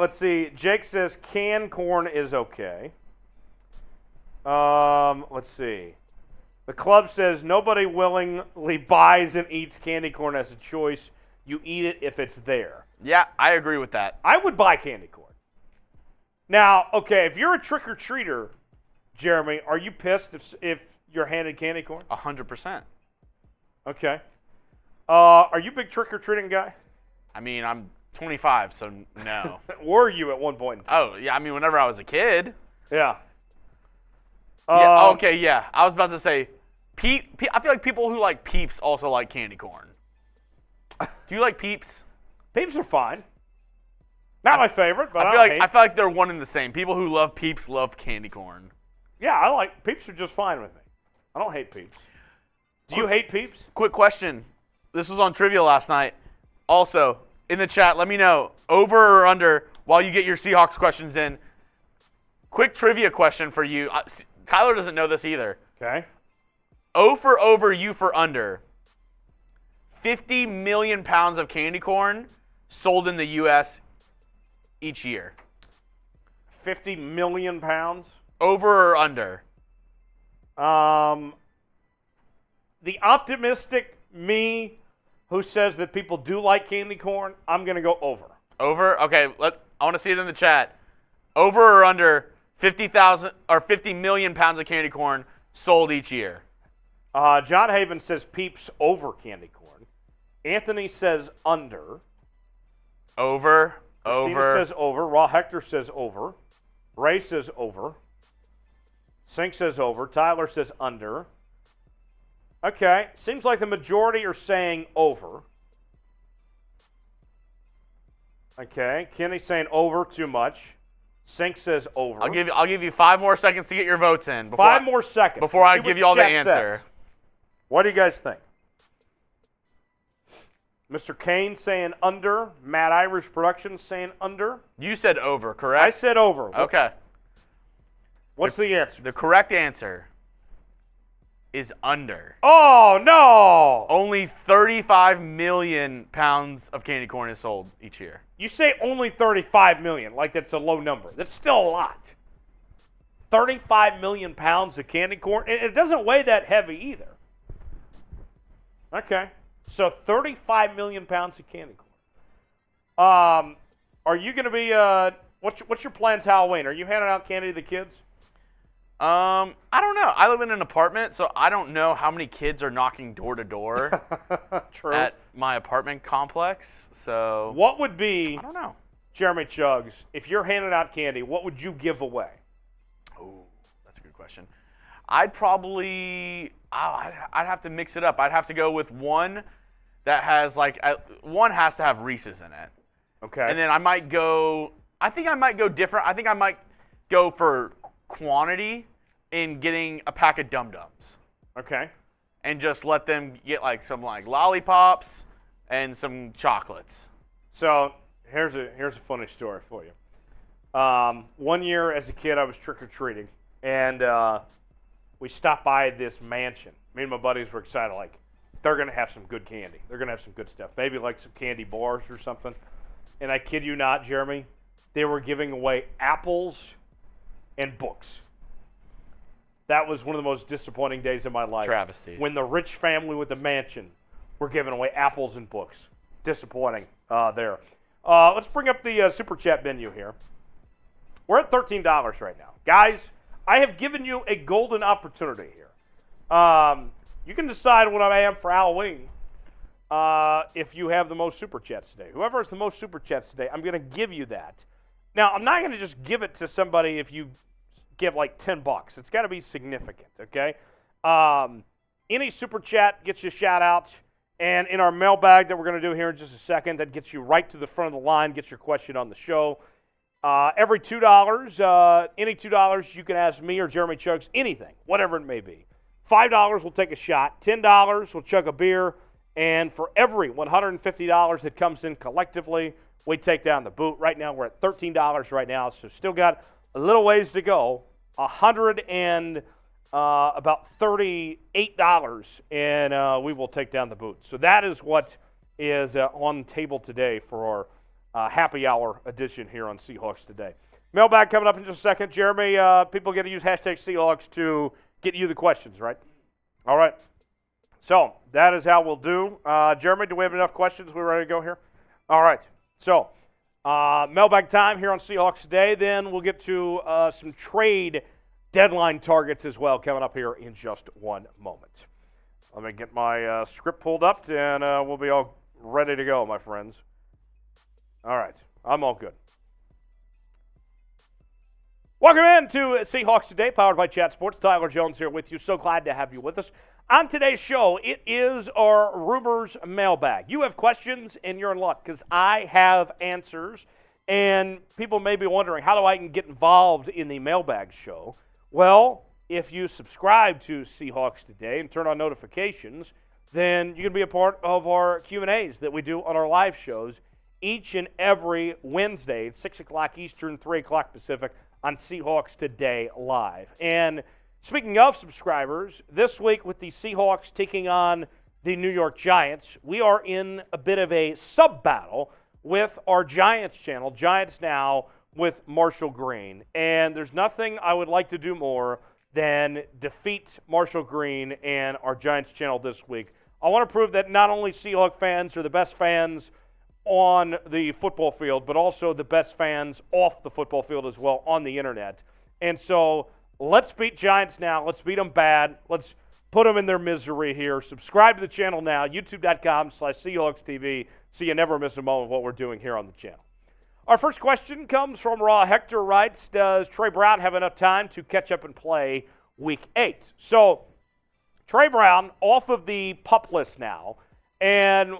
Let's see. Jake says canned corn is okay. Let's see. The club says nobody willingly buys and eats candy corn as a choice. You eat it if it's there. Yeah, I agree with that. I would buy candy corn. Now, okay, if you're a trick-or-treater, Jeremy, are you pissed if you're handed candy corn? 100%. Okay. Are you a big trick-or-treating guy? I mean, I'm 25, so no. Were you at one point in time? Oh, yeah, I mean, whenever I was a kid. Yeah. Yeah, okay, yeah. I was about to say, I feel like people who like Peeps also like candy corn. Do you like Peeps? Peeps are fine. Not my favorite, but I feel like they're one and the same. People who love Peeps love candy corn. Yeah, Peeps are just fine with me. I don't hate Peeps. Do you hate Peeps? Quick question. This was on trivia last night. Also, in the chat, let me know, over or under, while you get your Seahawks questions in. Quick trivia question for you. Tyler doesn't know this either. Okay. O for over, U for under. 50 million pounds of candy corn sold in the U.S. each year. 50 million pounds? Over or under? The optimistic me who says that people do like candy corn, I'm going to go over. Over? Okay, I want to see it in the chat. Over or under 50,000 or 50 million pounds of candy corn sold each year? John Haven says Peeps over candy corn. Anthony says under. Over. Christina Over. says over. Raw Hector says over. Ray says over. Sink says over. Tyler says under. Okay. Seems like the majority are saying over. Okay. Kenny's saying over too much. Sink says over. I'll give you 5 more seconds to get your votes in. Five more seconds. Before I give you all the answer. Says. What do you guys think? Mr. Kane saying under. Mad Irish Productions saying under. You said over, correct? I said over. Okay. What's the answer? The correct answer is under. Oh, no. Only 35 million pounds of candy corn is sold each year. You say only 35 million, like that's a low number. That's still a lot. 35 million pounds of candy corn. And it doesn't weigh that heavy either. Okay. So 35 million pounds of candy corn. Are you going to be, what's your plans Halloween? Are you handing out candy to the kids? I don't know. I live in an apartment, so I don't know how many kids are knocking door to door at my apartment complex. So what would be, I don't know, Jeremy Chuggs, if you're handing out candy, what would you give away? Oh, that's a good question. I'd have to mix it up. I'd have to go with one that has one has to have Reese's in it. Okay. And then I might go different. I think I might go for quantity in getting a pack of Dum Dums. Okay. And just let them get some lollipops and some chocolates. So here's a funny story for you. One year as a kid, I was trick-or-treating, and we stopped by this mansion. Me and my buddies were excited, they're going to have some good candy. They're going to have some good stuff. Maybe like some candy bars or something. And I kid you not, Jeremy, they were giving away apples and books. That was one of the most disappointing days of my life. Travesty. When the rich family with the mansion were giving away apples and books. Disappointing there. Let's bring up the Super Chat menu here. We're at $13 right now. Guys, I have given you a golden opportunity here. You can decide what I am for Halloween if you have the most Super Chats today. Whoever has the most Super Chats today, I'm going to give you that. Now, I'm not going to just give it to somebody if you give like $10. It's got to be significant, okay? Any Super Chat gets you a shout-out. And in our mailbag that we're going to do here in just a second, that gets you right to the front of the line, gets your question on the show. Every $2, any $2, you can ask me or Jeremy Chugs anything, whatever it may be. $5, we'll take a shot. $10, we'll chug a beer. And for every $150 that comes in collectively, we take down the boot. Right now, we're at $13 right now, so still got a little ways to go. About $38, and we will take down the boot. So that is what is on the table today for our happy hour edition here on Seahawks Today. Mailbag coming up in just a second. Jeremy, people get to use hashtag Seahawks to get you the questions, right? All right. So that is how we'll do. Jeremy, do we have enough questions? We ready to go here? All right. So mailbag time here on Seahawks Today. Then we'll get to some trade deadline targets as well coming up here in just one moment. Let me get my script pulled up, and we'll be all ready to go, my friends. All right. I'm all good. Welcome in to Seahawks Today, powered by Chat Sports. Tyler Jones here with you. So glad to have you with us. On today's show, it is our Rumors Mailbag. You have questions, and you're in luck because I have answers. And people may be wondering, how do I get involved in the Mailbag show? Well, if you subscribe to Seahawks Today and turn on notifications, then you can be a part of our Q&As that we do on our live shows each and every Wednesday at 6 o'clock Eastern, 3 o'clock Pacific on Seahawks Today Live. And speaking of subscribers, this week with the Seahawks taking on the New York Giants, we are in a bit of a sub-battle with our Giants channel, Giants Now, with Marshall Green. And there's nothing I would like to do more than defeat Marshall Green and our Giants channel this week. I want to prove that not only Seahawk fans are the best fans on the football field, but also the best fans off the football field as well on the internet. And so let's beat Giants Now. Let's beat them bad. Let's put them in their misery here. Subscribe to the channel now, youtube.com/SeahawksTV, so you never miss a moment of what we're doing here on the channel. Our first question comes from Raw Hector writes, does Trey Brown have enough time to catch up and play Week 8? So Trey Brown off of the PUP list now, and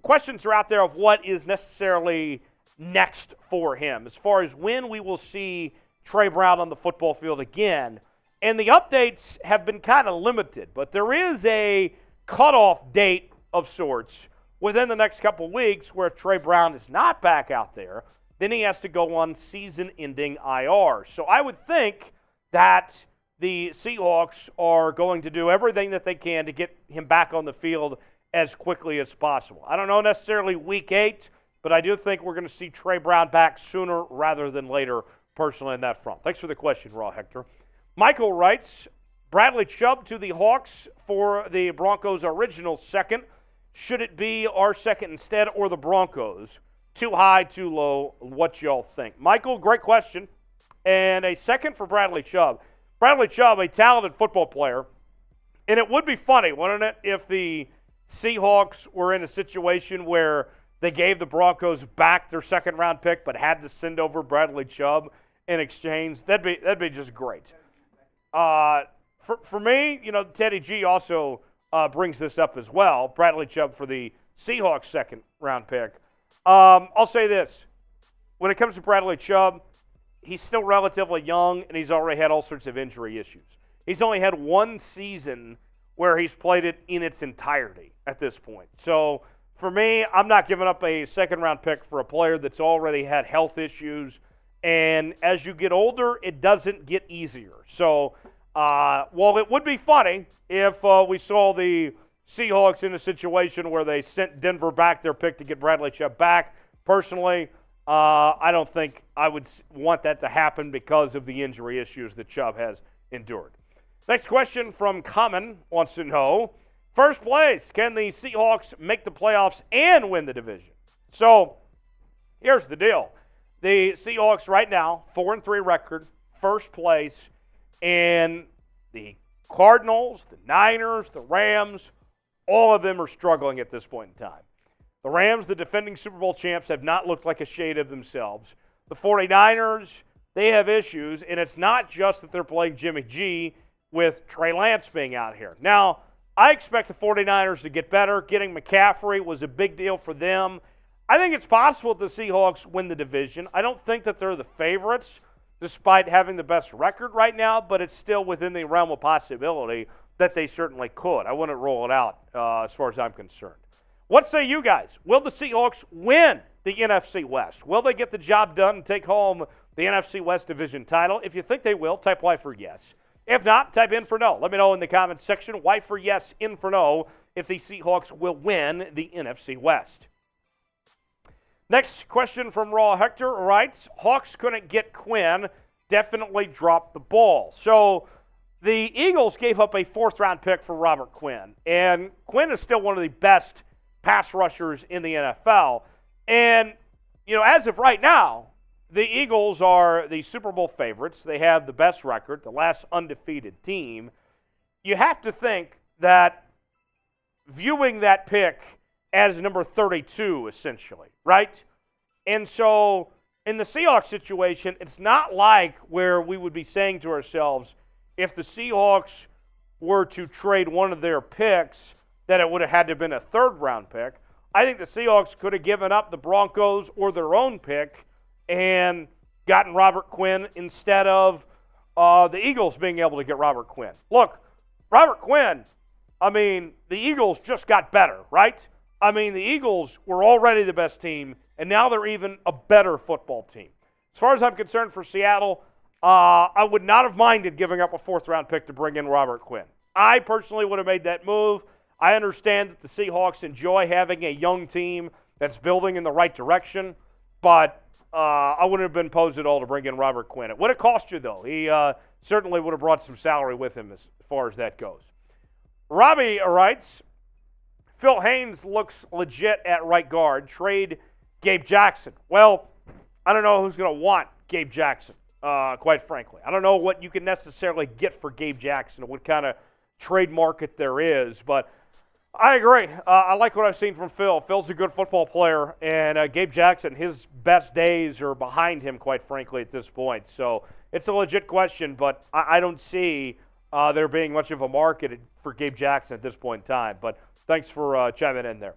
questions are out there of what is necessarily next for him as far as when we will see Trey Brown on the football field again. And the updates have been kind of limited, but there is a cutoff date of sorts within the next couple of weeks where if Trey Brown is not back out there, then he has to go on season-ending IR. So I would think that the Seahawks are going to do everything that they can to get him back on the field as quickly as possible. I don't know necessarily Week 8, but I do think we're going to see Trey Brown back sooner rather than later, personally, on that front. Thanks for the question, Raw Hector. Michael writes, Bradley Chubb to the Hawks for the Broncos' original second. Should it be our second instead or the Broncos? Too high, too low? What y'all think? Michael, great question. And a second for Bradley Chubb. Bradley Chubb, a talented football player. And it would be funny, wouldn't it, if the Seahawks were in a situation where they gave the Broncos back their second-round pick but had to send over Bradley Chubb in exchange? That'd be just great. For me, you know, Teddy G also brings this up as well. Bradley Chubb for the Seahawks second-round pick. I'll say this. When it comes to Bradley Chubb, he's still relatively young, and he's already had all sorts of injury issues. He's only had one season where he's played it in its entirety at this point. So for me, I'm not giving up a second-round pick for a player that's already had health issues. And as you get older, it doesn't get easier. So while it would be funny if we saw the Seahawks in a situation where they sent Denver back their pick to get Bradley Chubb back. Personally, I don't think I would want that to happen because of the injury issues that Chubb has endured. Next question from Common wants to know, first place, can the Seahawks make the playoffs and win the division? So here's the deal. The Seahawks right now, 4-3 record, first place, and the Cardinals, the Niners, the Rams, all of them are struggling at this point in time. The Rams, the defending Super Bowl champs, have not looked like a shade of themselves. The 49ers, they have issues, and it's not just that they're playing Jimmy G with Trey Lance being out here. Now, I expect the 49ers to get better. Getting McCaffrey was a big deal for them. I think it's possible that the Seahawks win the division. I don't think that they're the favorites, despite having the best record right now, but it's still within the realm of possibility that they certainly could. I wouldn't rule it out as far as I'm concerned. What say you guys? Will the Seahawks win the NFC West? Will they get the job done and take home the NFC West division title? If you think they will, type Y for yes. If not, type in for no. Let me know in the comments section, Y for yes, in for no, if the Seahawks will win the NFC West. Next question from Raw Hector writes, Hawks couldn't get Quinn, definitely dropped the ball. So the Eagles gave up a fourth-round pick for Robert Quinn, and Quinn is still one of the best pass rushers in the NFL. And, you know, as of right now, the Eagles are the Super Bowl favorites. They have the best record, the last undefeated team. You have to think that viewing that pick as number 32, essentially, right? And so in the Seahawks situation, it's not like where we would be saying to ourselves, if the Seahawks were to trade one of their picks, that it would have had to have been a third-round pick. I think the Seahawks could have given up the Broncos or their own pick and gotten Robert Quinn instead of the Eagles being able to get Robert Quinn. Look, Robert Quinn, I mean, the Eagles just got better, right? I mean, the Eagles were already the best team, and now they're even a better football team. As far as I'm concerned for Seattle, I would not have minded giving up a fourth-round pick to bring in Robert Quinn. I personally would have made that move. I understand that the Seahawks enjoy having a young team that's building in the right direction, but I wouldn't have been opposed at all to bring in Robert Quinn. It would have cost you, though. He certainly would have brought some salary with him as far as that goes. Robbie writes, Phil Haynes looks legit at right guard. Trade Gabe Jackson. Well, I don't know who's going to want Gabe Jackson, quite frankly. I don't know what you can necessarily get for Gabe Jackson, what kind of trade market there is, but I agree. I like what I've seen from Phil. Phil's a good football player, and Gabe Jackson, his best days are behind him, quite frankly, at this point. So it's a legit question, but I don't see there being much of a market for Gabe Jackson at this point in time. But thanks for chiming in there.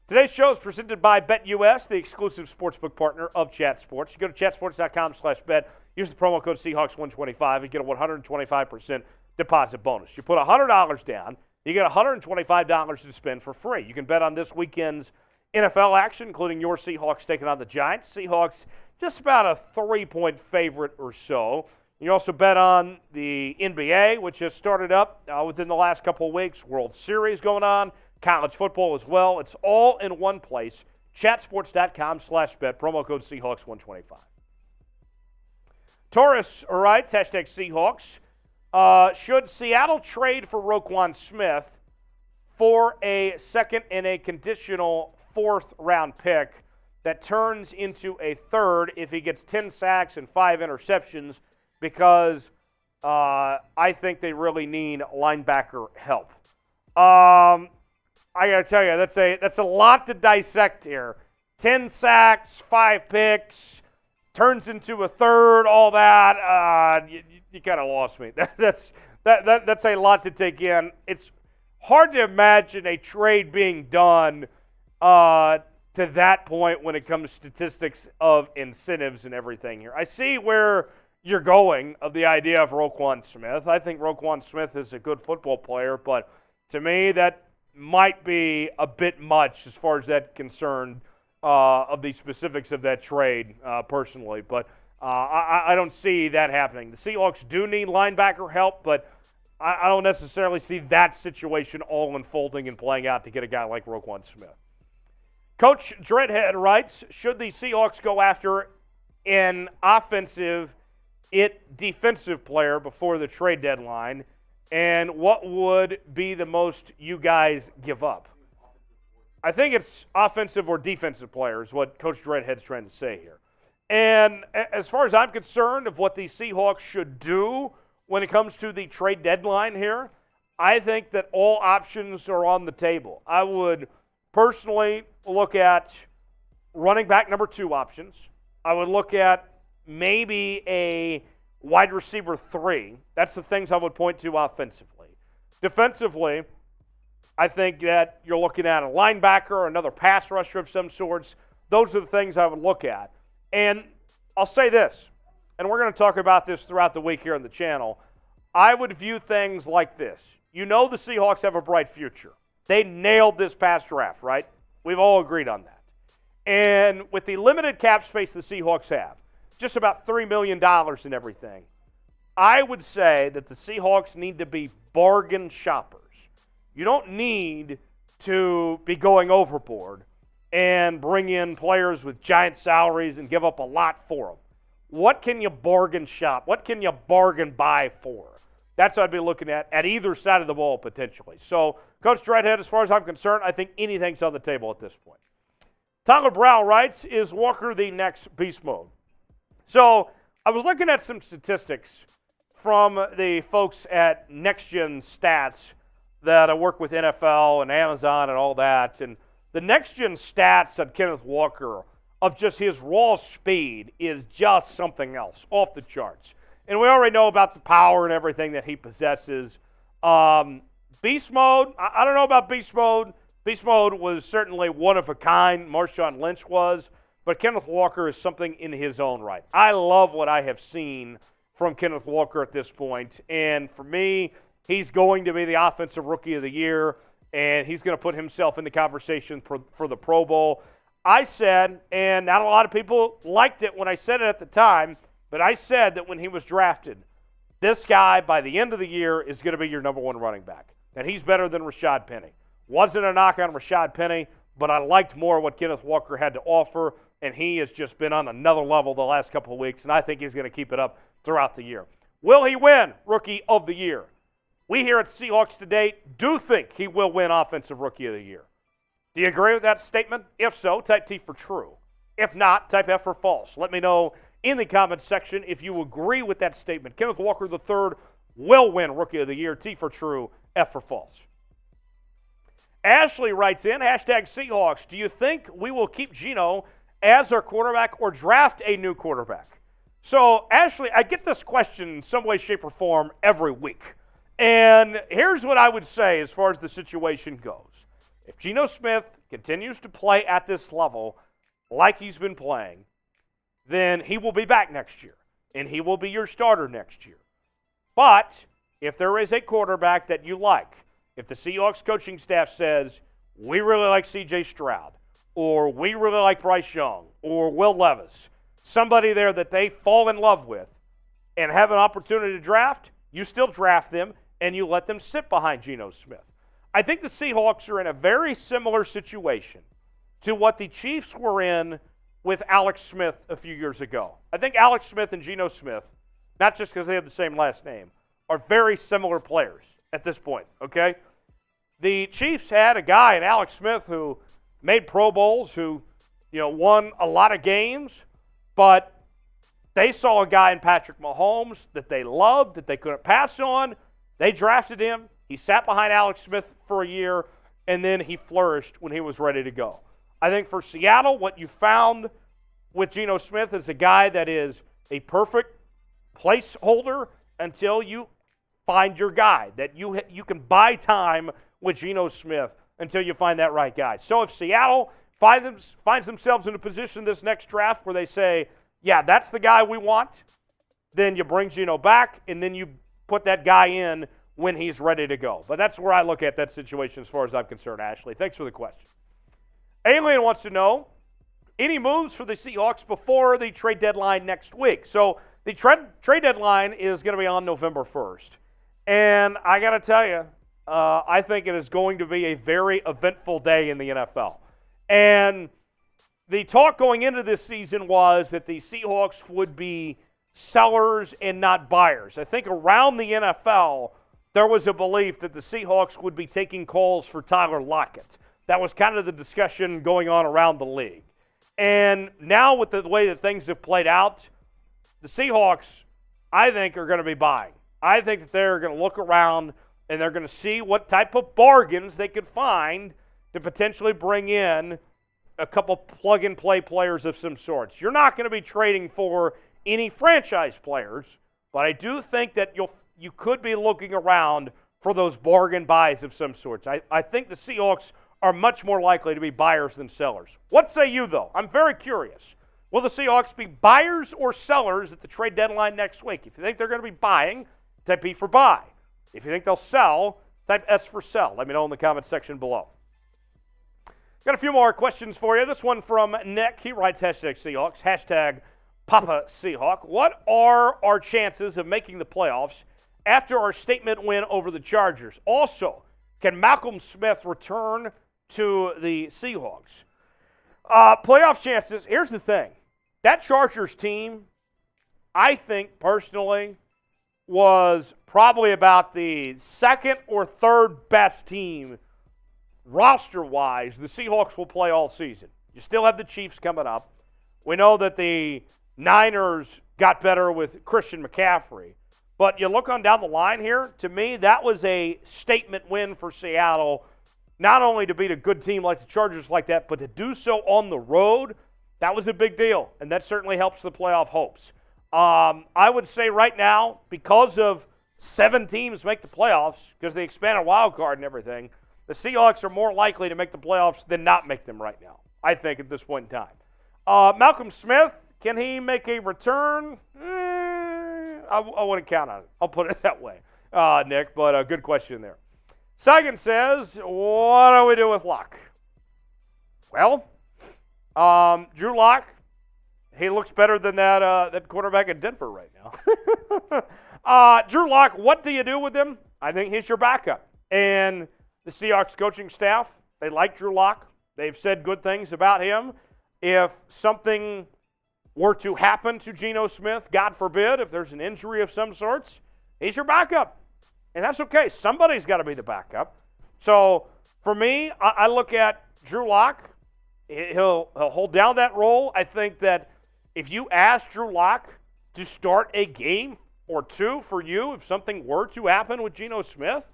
Today's show is presented by BetUS, the exclusive sportsbook partner of Chat Sports. You go to chatsports.com/bet, use the promo code Seahawks125, and get a 125% deposit bonus. You put $100 down, you get $125 to spend for free. You can bet on this weekend's NFL action, including your Seahawks taking on the Giants. Seahawks just about a 3-point favorite or so. You also bet on the NBA, which has started up within the last couple of weeks. World Series going on, college football as well. It's all in one place. Chatsports.com/bet, promo code Seahawks125. Taurus writes, #Seahawks. Should Seattle trade for Roquan Smith for a second and a conditional fourth-round pick that turns into a third if he gets 10 sacks and 5 interceptions, because I think they really need linebacker help. I got to tell you, that's a lot to dissect here. 10 sacks, 5 picks, turns into a third, all that. You kind of lost me. That's a lot to take in. It's hard to imagine a trade being done to that point when it comes to statistics of incentives and everything here. I see where you're going of the idea of Roquan Smith. I think Roquan Smith is a good football player, but to me that might be a bit much as far as that concerned of the specifics of that trade personally. But I don't see that happening. The Seahawks do need linebacker help, but I don't necessarily see that situation all unfolding and playing out to get a guy like Roquan Smith. Coach Dreadhead writes, should the Seahawks go after an offensive, defensive player before the trade deadline, and what would be the most you guys give up? I think it's offensive or defensive players, what Coach Dreadhead's trying to say here. And as far as I'm concerned of what the Seahawks should do when it comes to the trade deadline here, I think that all options are on the table. I would personally look at running back number 2 options. I would look at maybe a wide receiver 3. That's the things I would point to offensively. Defensively, I think that you're looking at a linebacker or another pass rusher of some sorts. Those are the things I would look at. And I'll say this, and we're going to talk about this throughout the week here on the channel. I would view things like this. You know the Seahawks have a bright future. They nailed this past draft, right? We've all agreed on that. And with the limited cap space the Seahawks have, just about $3 million and everything, I would say that the Seahawks need to be bargain shoppers. You don't need to be going overboard and bring in players with giant salaries and give up a lot for them. What can you bargain shop? What can you bargain buy for? That's what I'd be looking at either side of the ball potentially. So, Coach Dreadhead, as far as I'm concerned, I think anything's on the table at this point. Tyler Brow writes, is Walker the next beast mode? So, I was looking at some statistics from the folks at Next Gen Stats that I work with NFL and Amazon and all that. And the Next Gen Stats on Kenneth Walker of just his raw speed is just something else, off the charts. And we already know about the power and everything that he possesses. Beast mode, I don't know about beast mode. Beast mode was certainly one of a kind. Marshawn Lynch was. But Kenneth Walker is something in his own right. I love what I have seen from Kenneth Walker at this point. And for me, he's going to be the Offensive Rookie of the Year, and he's going to put himself in the conversation for the Pro Bowl. I said, and not a lot of people liked it when I said it at the time, but I said that when he was drafted, this guy, by the end of the year, is going to be your number 1 running back. And he's better than Rashad Penny. Wasn't a knock on Rashad Penny, but I liked more what Kenneth Walker had to offer, and he has just been on another level the last couple of weeks, and I think he's going to keep it up throughout the year. Will he win Rookie of the Year? We here at Seahawks Today do think he will win Offensive Rookie of the Year. Do you agree with that statement? If so, type T for true. If not, type F for false. Let me know in the comments section if you agree with that statement. Kenneth Walker III will win Rookie of the Year. T for true, F for false. Ashley writes in, hashtag Seahawks, do you think we will keep Geno as our quarterback or draft a new quarterback? So, Ashley, I get this question in some way, shape, or form every week. And here's what I would say as far as the situation goes. If Geno Smith continues to play at this level like he's been playing, then he will be back next year, and he will be your starter next year. But if there is a quarterback that you like, if the Seahawks coaching staff says, we really like C.J. Stroud, or we really like Bryce Young, or Will Levis, somebody there that they fall in love with and have an opportunity to draft, you still draft them and you let them sit behind Geno Smith. I think the Seahawks are in a very similar situation to what the Chiefs were in with Alex Smith a few years ago. I think Alex Smith and Geno Smith, not just because they have the same last name, are very similar players at this point, okay? The Chiefs had a guy in Alex Smith who made Pro Bowls, who won a lot of games, but they saw a guy in Patrick Mahomes that they loved, that they couldn't pass on. They drafted him. He sat behind Alex Smith for a year, and then he flourished when he was ready to go. I think for Seattle, what you found with Geno Smith is a guy that is a perfect placeholder until you find your guy, that you can buy time with Geno Smith until you find that right guy. So if Seattle finds themselves in a position this next draft where they say, yeah, that's the guy we want, then you bring Geno back, and then you put that guy in when he's ready to go. But that's where I look at that situation as far as I'm concerned, Ashley. Thanks for the question. Alien wants to know, any moves for the Seahawks before the trade deadline next week? So the trade deadline is going to be on November 1st. And I got to tell you, I think it is going to be a very eventful day in the NFL. And the talk going into this season was that the Seahawks would be sellers and not buyers. I think around the NFL, there was a belief that the Seahawks would be taking calls for Tyler Lockett. That was kind of the discussion going on around the league. And now with the way that things have played out, the Seahawks, I think, are going to be buying. I think that they're going to look around and they're going to see what type of bargains they could find to potentially bring in a couple plug-and-play players of some sorts. You're not going to be trading for any franchise players, but I do think that you could be looking around for those bargain buys of some sorts. I think the Seahawks are much more likely to be buyers than sellers. What say you, though? I'm very curious. Will the Seahawks be buyers or sellers at the trade deadline next week? If you think they're going to be buying, type B for buy. If you think they'll sell, type S for sell. Let me know in the comment section below. Got a few more questions for you. This one from Nick. He writes #Seahawks, #Papa Seahawk. What are our chances of making the playoffs after our statement win over the Chargers? Also, can Malcolm Smith return to the Seahawks? Playoff chances, here's the thing. That Chargers team, I think personally, was probably about the second or third best team roster-wise the Seahawks will play all season. You still have the Chiefs coming up. We know that the Niners got better with Christian McCaffrey. But you look on down the line here, to me, that was a statement win for Seattle, not only to beat a good team like the Chargers like that, but to do so on the road, that was a big deal, and that certainly helps the playoff hopes. I would say right now, because of 7 teams make the playoffs, because they expanded wild card and everything, the Seahawks are more likely to make the playoffs than not make them right now, I think, at this point in time. Malcolm Smith, can he make a return? I wouldn't count on it. I'll put it that way, Nick, but a good question there. Sagan says, what do we do with Locke? Well, Drew Lock, he looks better than that quarterback in Denver right now. Drew Lock, what do you do with him? I think he's your backup. And the Seahawks coaching staff, they like Drew Lock. They've said good things about him. If something were to happen to Geno Smith, God forbid, if there's an injury of some sorts, he's your backup. And that's okay. Somebody's got to be the backup. So for me, I look at Drew Lock. He'll hold down that role. I think that if you ask Drew Lock to start a game or two for you, if something were to happen with Geno Smith,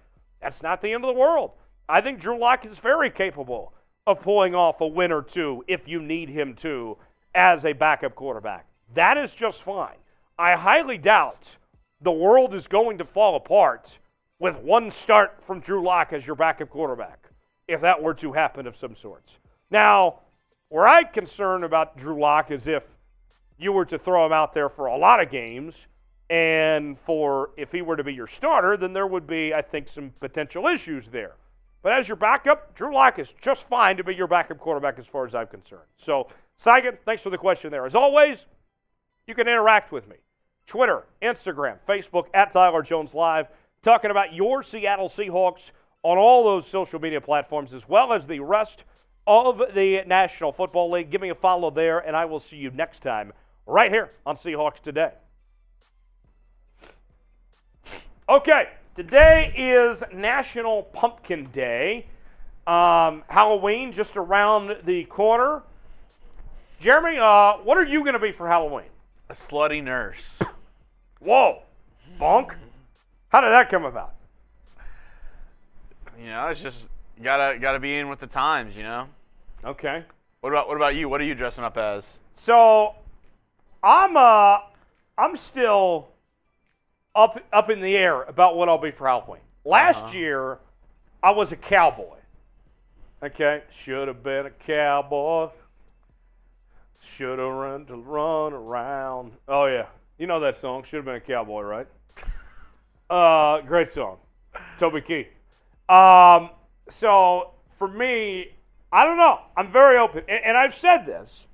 that's not the end of the world. I think Drew Lock is very capable of pulling off a win or two if you need him to as a backup quarterback. That is just fine. I highly doubt the world is going to fall apart with one start from Drew Lock as your backup quarterback, if that were to happen of some sorts. Now, where I'm concerned about Drew Lock is if you were to throw him out there for a lot of games, and if he were to be your starter, then there would be, I think, some potential issues there. But as your backup, Drew Lock is just fine to be your backup quarterback as far as I'm concerned. So, Sagan, thanks for the question there. As always, you can interact with me. Twitter, Instagram, Facebook, @TylerJonesLive, talking about your Seattle Seahawks on all those social media platforms, as well as the rest of the National Football League. Give me a follow there, and I will see you next time right here on Seahawks Today. Okay, today is National Pumpkin Day. Halloween just around the corner. Jeremy, what are you going to be for Halloween? A slutty nurse. Whoa, bunk. How did that come about? You know, it's just gotta be in with the times, you know. Okay. What about you? What are you dressing up as? So, I'm still up in the air about what I'll be for Halloween. Last year, I was a cowboy. Okay, should have been a cowboy. Should have run around. Oh yeah, you know that song. Should have been a cowboy, right? Great song, Toby Keith. So for me, I don't know. I'm very open, and I've said this.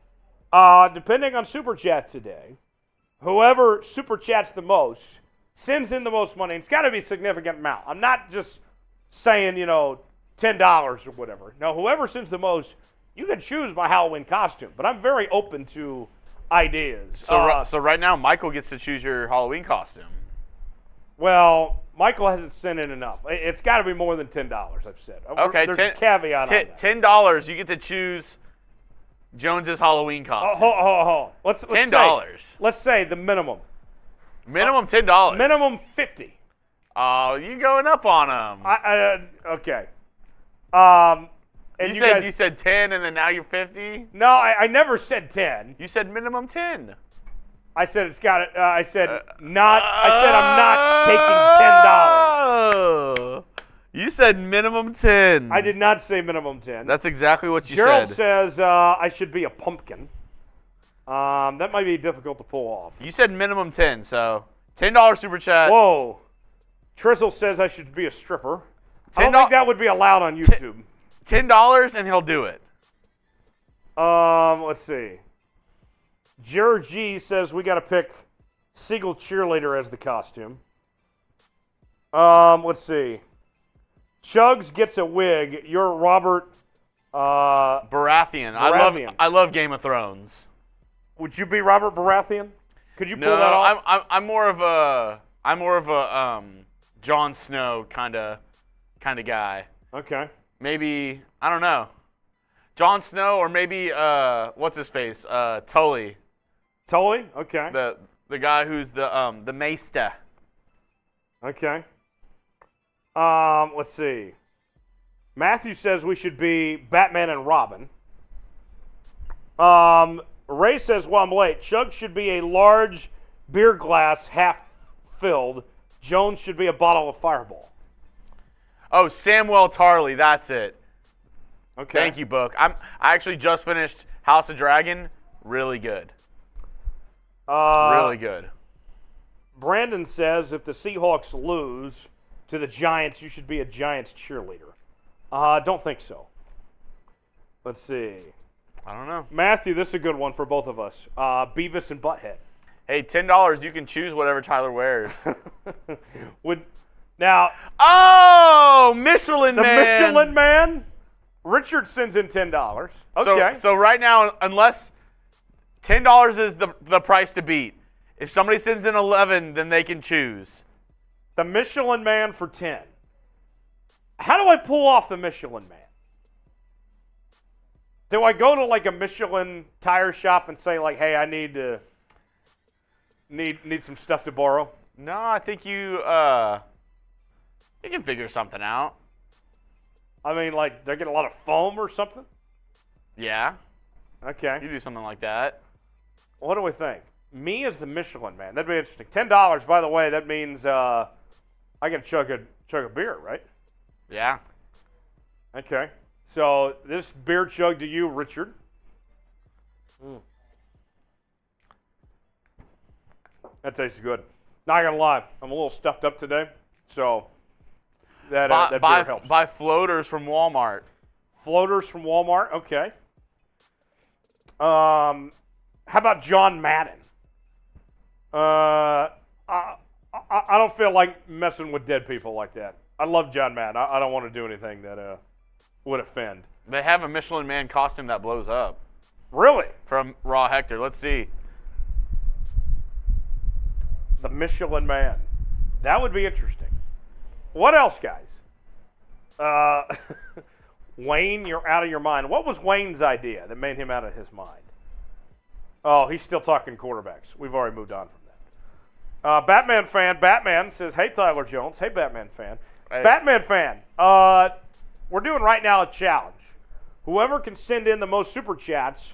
Depending on Super Chat today, whoever Super Chats the most sends in the most money, it's got to be a significant amount. I'm not just saying, $10 or whatever. No, whoever sends the most, you can choose my Halloween costume. But I'm very open to ideas. So right now, Michael gets to choose your Halloween costume. Well, Michael hasn't sent in enough. It's got to be more than $10, I've said. Okay, there's a caveat on that. $10, you get to choose Jones's Halloween costume. Hold. Let's $10. Let's say the minimum. Minimum $10. Minimum $50. Oh, you going up on him. Okay. And you said 10 and then now you're 50? No, I never said 10. You said minimum 10. I said it's got it. I said I'm not taking $10. You said minimum 10. I did not say minimum 10. That's exactly what you Gerald said. says I should be a pumpkin. That might be difficult to pull off. You said minimum 10, so $10 super chat. Whoa. Trizzle says I should be a stripper. I don't think that would be allowed on YouTube. $10 and he'll do it. Let's see. Jared G says we got to pick Seagull Cheerleader as the costume. Let's see. Chugs gets a wig. You're Robert Baratheon. I love Game of Thrones. Would you be Robert Baratheon? Could you pull that off? off? I'm more of a Jon Snow kind of guy. Okay. Maybe, I don't know. Jon Snow or maybe what's his face? Tully. Tully? Okay. The guy who's the Maester. Okay. Let's see. Matthew says we should be Batman and Robin. Ray says, well, I'm late. Chug should be a large beer glass half filled. Jones should be a bottle of Fireball. Oh, Samuel Tarley, that's it. Okay. Thank you, Book. I actually just finished House of Dragon. Really good. Really good. Brandon says if the Seahawks lose to the Giants, you should be a Giants cheerleader. Don't think so. Let's see. I don't know. Matthew, this is a good one for both of us. Beavis and Butthead. Hey, $10, you can choose whatever Tyler wears. Oh, Michelin Man. The Michelin Man? Richard sends in $10. Okay. So right now, unless $10 is the price to beat, if somebody sends in 11, then they can choose. The Michelin Man for 10. How do I pull off the Michelin Man? Do I go to like a Michelin tire shop and say like, hey, I need some stuff to borrow? No, I think you can figure something out. I mean, like, they're getting a lot of foam or something? Yeah. Okay. You do something like that. What do we think? Me as the Michelin Man. That'd be interesting. $10, by the way, that means I got to chug a beer, right? Yeah. Okay. So this beer chug to you, Richard. That tastes good. Not gonna lie, I'm a little stuffed up today, so that beer helps. Buy floaters from Walmart. Floaters from Walmart. Okay. How about John Madden? I don't feel like messing with dead people like that. I love John Madden. I don't want to do anything that would offend. They have a Michelin Man costume that blows up. Really? From Raw Hector. Let's see. The Michelin Man. That would be interesting. What else, guys? Wayne, you're out of your mind. What was Wayne's idea that made him out of his mind? Oh, he's still talking quarterbacks. We've already moved on from that. Batman fan. Batman says, hey, Tyler Jones. Hey, Batman fan. Hey. Batman fan. We're doing right now a challenge. Whoever can send in the most super chats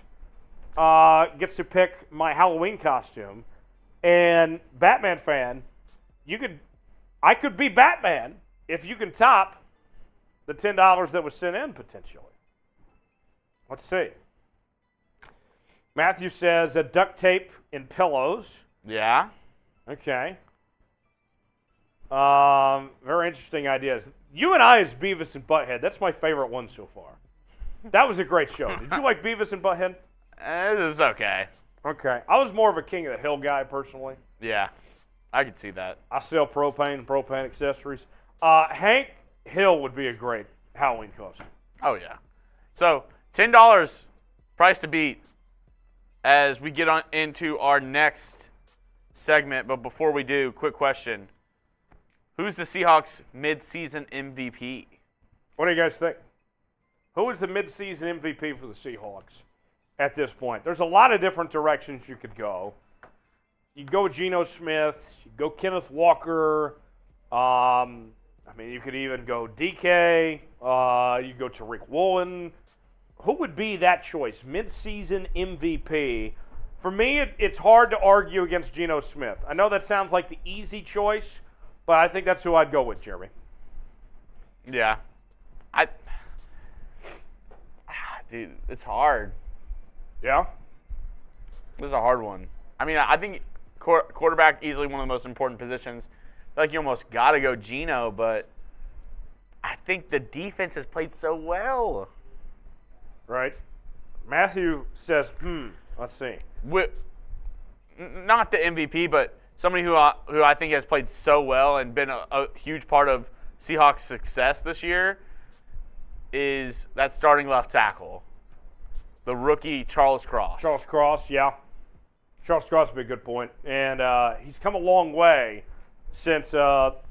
gets to pick my Halloween costume. And Batman fan, I could be Batman if you can top the $10 that was sent in potentially. Let's see. Matthew says duct tape in pillows. Yeah. Okay. Very interesting ideas. You and I as Beavis and Butthead, that's my favorite one so far. That was a great show. Did you like Beavis and Butthead? It was okay. Okay. I was more of a King of the Hill guy personally. Yeah. I could see that. I sell propane and propane accessories. Hank Hill would be a great Halloween costume. Oh, yeah. So, $10 price to beat as we get on into our next segment. But before we do, quick question. Who's the Seahawks mid-season MVP? What do you guys think? Who is the mid-season MVP for the Seahawks at this point? There's a lot of different directions you could go. You go Geno Smith. You go Kenneth Walker. You could even go DK. You go Tariq Woolen. Who would be that choice? Mid-season MVP. For me, it's hard to argue against Geno Smith. I know that sounds like the easy choice, but I think that's who I'd go with, Jeremy. Yeah. Dude, it's hard. Yeah? This is a hard one. I think quarterback easily one of the most important positions. I feel like you almost got to go Geno, but I think the defense has played so well. Right. Matthew says, let's see. Not the MVP, but somebody who I think has played so well and been a huge part of Seahawks' success this year is that starting left tackle, the rookie Charles Cross. Charles Cross, yeah. Charles Cross would be a good point. And he's come a long way since, that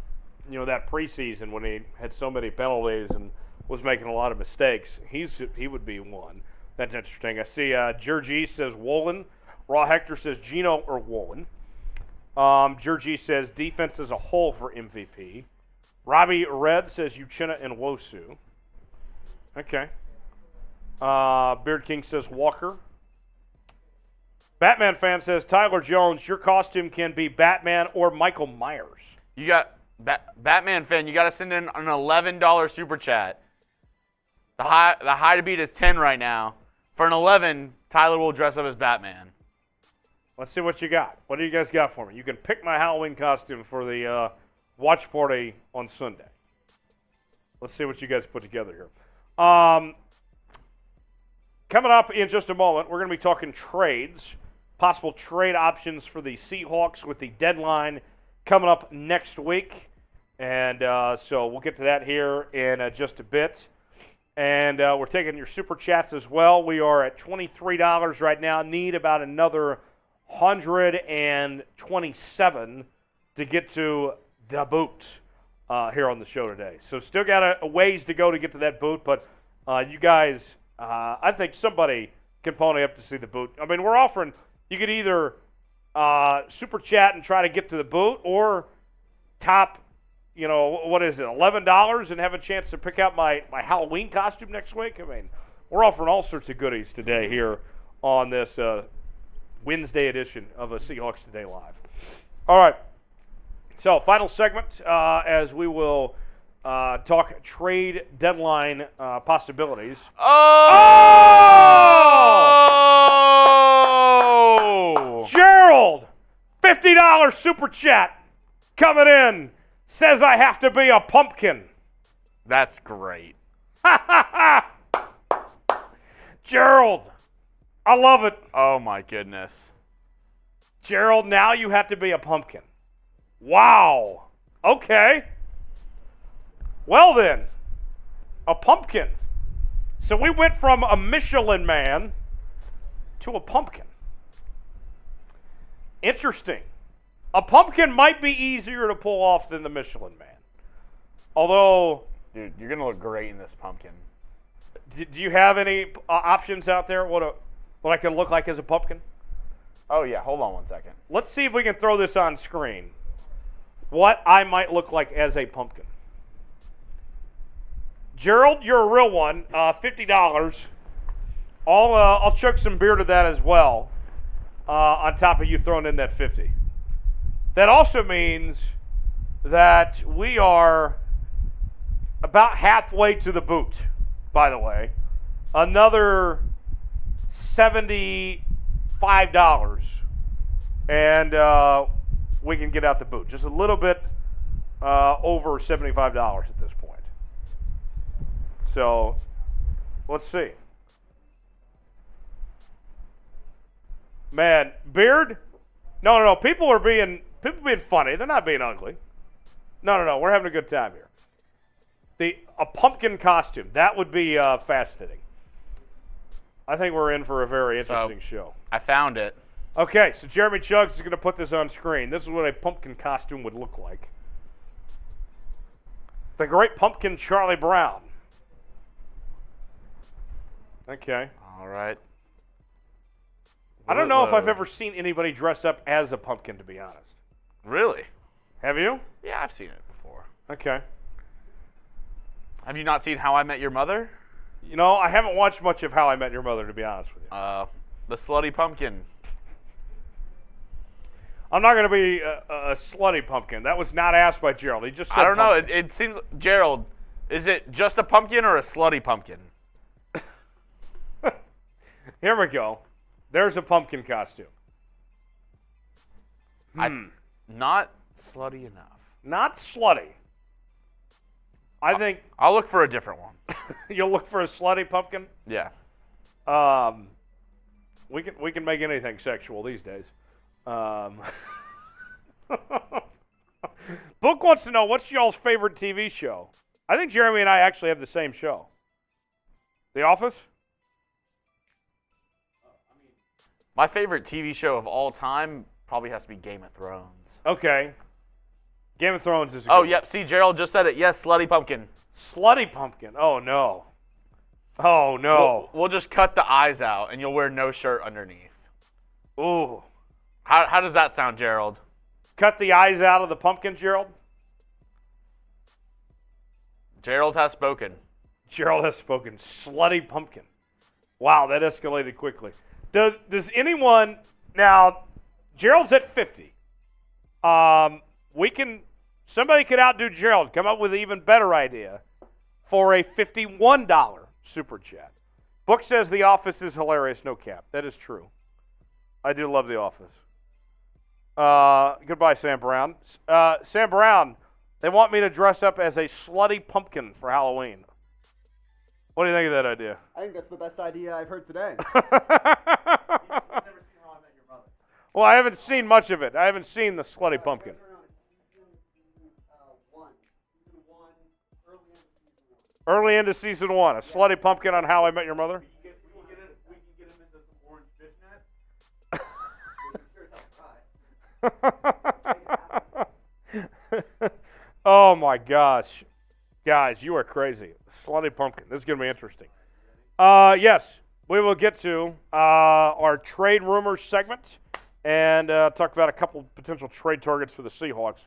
preseason when he had so many penalties and was making a lot of mistakes. He would be one. That's interesting. I see Georgie says Woolen. Raw Hector says Geno or Woolen. Georgie says defense as a whole for MVP. Robbie Red says Uchenna and Wosu. Okay. Beard King says Walker. Batman fan says Tyler Jones, your costume can be Batman or Michael Myers. You got Batman fan, you got to send in an $11 super chat. The high to beat is 10 right now. For an 11, Tyler will dress up as Batman. Let's see what you got. What do you guys got for me? You can pick my Halloween costume for the watch party on Sunday. Let's see what you guys put together here. Coming up in just a moment, we're going to be talking trades, possible trade options for the Seahawks with the deadline coming up next week. And so we'll get to that here in just a bit. And we're taking your super chats as well. We are at $23 right now. Need about another 127 to get to the boot here on the show today. So still got a ways to go to get to that boot, but you guys, I think somebody can pony up to see the boot. We're offering, you could either super chat and try to get to the boot or top, what is it, $11 and have a chance to pick out my Halloween costume next week. We're offering all sorts of goodies today here on this Wednesday edition of a Seahawks Today Live. All right. So, final segment as we will talk trade deadline possibilities. Oh! Gerald, $50 super chat coming in. Says I have to be a pumpkin. That's great. Gerald, I love it. Oh, my goodness. Gerald, now you have to be a pumpkin. Wow. Okay. Well then, a pumpkin. So we went from a Michelin man to a pumpkin. Interesting. A pumpkin might be easier to pull off than the Michelin man. Although... Dude, you're going to look great in this pumpkin. Do you have any options out there what I can look like as a pumpkin? Oh, yeah. Hold on one second. Let's see if we can throw this on screen. What I might look like as a pumpkin. Gerald, you're a real one. $50. I'll chuck some beer to that as well on top of you throwing in that 50. That also means that we are about halfway to the boot, by the way. Another $75. And we can get out the boot. Just a little bit over $75 at this point. So, let's see. Man, Beard? No. People are being People being funny. They're not being ugly. No. We're having a good time here. A pumpkin costume. That would be fascinating. I think we're in for a very interesting show. I found it. Okay, so Jeremy Chuggs is going to put this on screen. This is what a pumpkin costume would look like. The great pumpkin Charlie Brown. Okay. All right. I don't know if I've ever seen anybody dress up as a pumpkin, to be honest. Really? Have you? Yeah, I've seen it before. Okay. Have you not seen How I Met Your Mother? You know, I haven't watched much of How I Met Your Mother, to be honest with you. The slutty pumpkin. I'm not going to be a slutty pumpkin. That was not asked by Gerald. He just said I don't know. pumpkin. It seems, Gerald, is it just a pumpkin or a slutty pumpkin? Here we go. There's a pumpkin costume. Not slutty enough. Not slutty. I think I'll look for a different one. you'll look for a slutty pumpkin. Yeah. We can make anything sexual these days. Book wants to know, what's y'all's favorite TV show? I think Jeremy and I actually have the same show. The Office? My favorite TV show of all time probably has to be Game of Thrones. Okay. Game of Thrones is a Oh, good yep. See, Gerald just said it. Yes, slutty pumpkin. one. Slutty pumpkin. Oh, no. Oh, no. We'll just cut the eyes out, and you'll wear no shirt underneath. Ooh. How does that sound, Gerald? Cut the eyes out of the pumpkin, Gerald? Gerald has spoken. Gerald has spoken. Slutty pumpkin. Wow, that escalated quickly. Does anyone now? Gerald's at 50. Somebody could outdo Gerald. Come up with an even better idea for a $51 super chat. Book says The Office is hilarious. No cap. That is true. I do love The Office. Goodbye, Sam Brown. Sam Brown, they want me to dress up as a slutty pumpkin for Halloween. What do you think of that idea? I think that's the best idea I've heard today. Well, I haven't seen much of it. I haven't seen the slutty pumpkin. Early into season one, a slutty pumpkin on How I Met Your Mother. We can get him into some orange fishnets. Oh my gosh. Guys, you are crazy. Slutty pumpkin. This is going to be interesting. Yes, we will get to our trade rumors segment and talk about a couple potential trade targets for the Seahawks,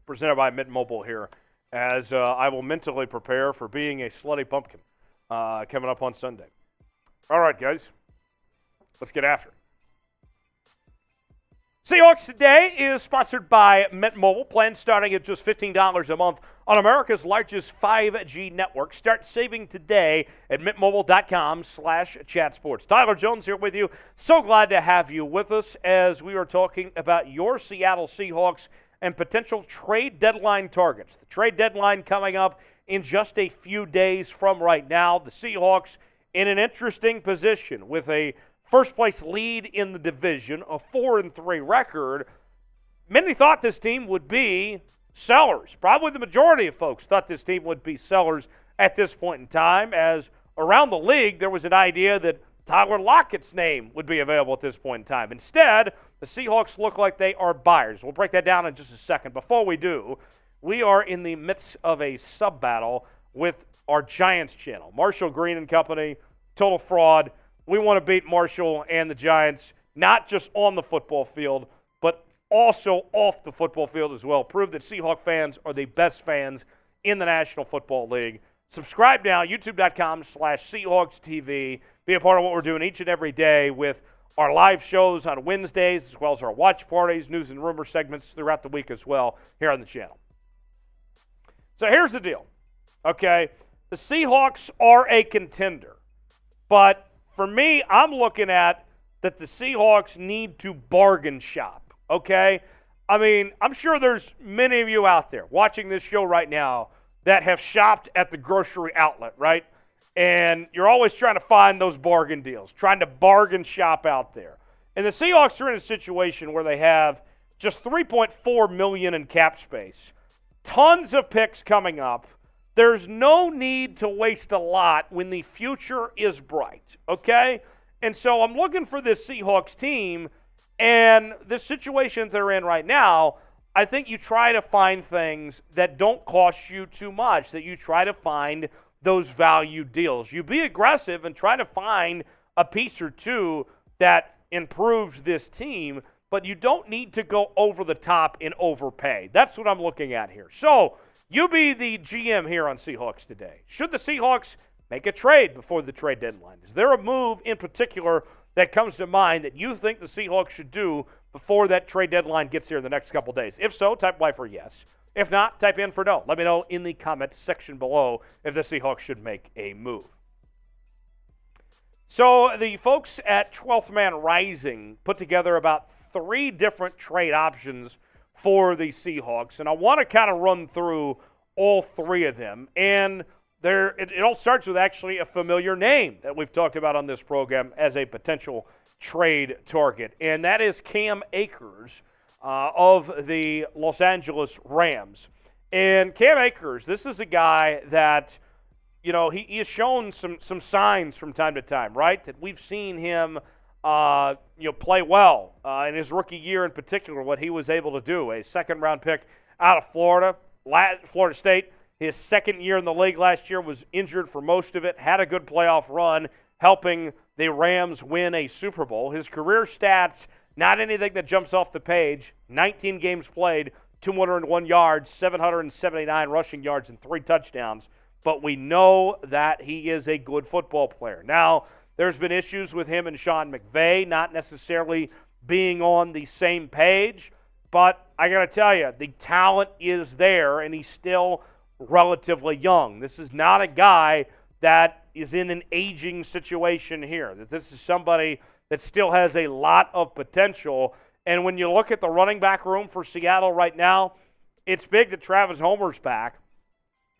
presented by Mint Mobile here, as I will mentally prepare for being a slutty pumpkin coming up on Sunday. All right, guys, let's get after it. Seahawks Today is sponsored by Mint Mobile. Plans starting at just $15 a month on America's largest 5G network. Start saving today at mintmobile.com/chatsports. Tyler Jones here with you. So glad to have you with us as we are talking about your Seattle Seahawks and potential trade deadline targets. The trade deadline coming up in just a few days from right now. The Seahawks in an interesting position with a first-place lead in the division, a 4-3 record. Many thought this team would be sellers. Probably the majority of folks thought this team would be sellers at this point in time, as around the league there was an idea that Tyler Lockett's name would be available at this point in time. Instead, the Seahawks look like they are buyers. We'll break that down in just a second. Before we do, we are in the midst of a sub-battle with our Giants channel. Marshall Green and Company, total fraud. We want to beat Marshall and the Giants, not just on the football field, but also off the football field as well. Prove that Seahawk fans are the best fans in the National Football League. Subscribe now, youtube.com/SeahawksTV. Be a part of what we're doing each and every day with our live shows on Wednesdays, as well as our watch parties, news and rumor segments throughout the week as well here on the channel. So here's the deal, okay? The Seahawks are a contender, but for me, I'm looking at that the Seahawks need to bargain shop, okay? I mean, I'm sure there's many of you out there watching this show right now that have shopped at the grocery outlet, right? And you're always trying to find those bargain deals, trying to bargain shop out there. And the Seahawks are in a situation where they have just $3.4 million in cap space. Tons of picks coming up. There's no need to waste a lot when the future is bright, okay? And so I'm looking for this Seahawks team, and the situation they're in right now, I think you try to find things that don't cost you too much, that you try to find those value deals. You be aggressive and try to find a piece or two that improves this team, but you don't need to go over the top and overpay. That's what I'm looking at here. So you be the GM here on Seahawks Today. Should the Seahawks make a trade before the trade deadline? Is there a move in particular that comes to mind that you think the Seahawks should do before that trade deadline gets here in the next couple days? If so, type Y for yes. If not, type in for no. Let me know in the comment section below if the Seahawks should make a move. So the folks at 12th Man Rising put together about 3 different trade options for the Seahawks, and I want to kind of run through all 3 of them. And it all starts with actually a familiar name that we've talked about on this program as a potential trade target, and that is Cam Akers of the Los Angeles Rams. And Cam Akers, this is a guy that, you know, he has shown some signs from time to time, right? That we've seen him, play well in his rookie year in particular, what he was able to do. A second-round pick out of Florida State. His second year in the league last year, was injured for most of it, had a good playoff run, helping the Rams win a Super Bowl. His career stats, not anything that jumps off the page. 19 games played, 201 yards, 779 rushing yards, and 3 touchdowns. But we know that he is a good football player. Now, there's been issues with him and Sean McVay not necessarily being on the same page. But I got to tell you, the talent is there, and he's still relatively young. This is not a guy that is in an aging situation here. That this is somebody that still has a lot of potential. And when you look at the running back room for Seattle right now, it's big that Travis Homer's back.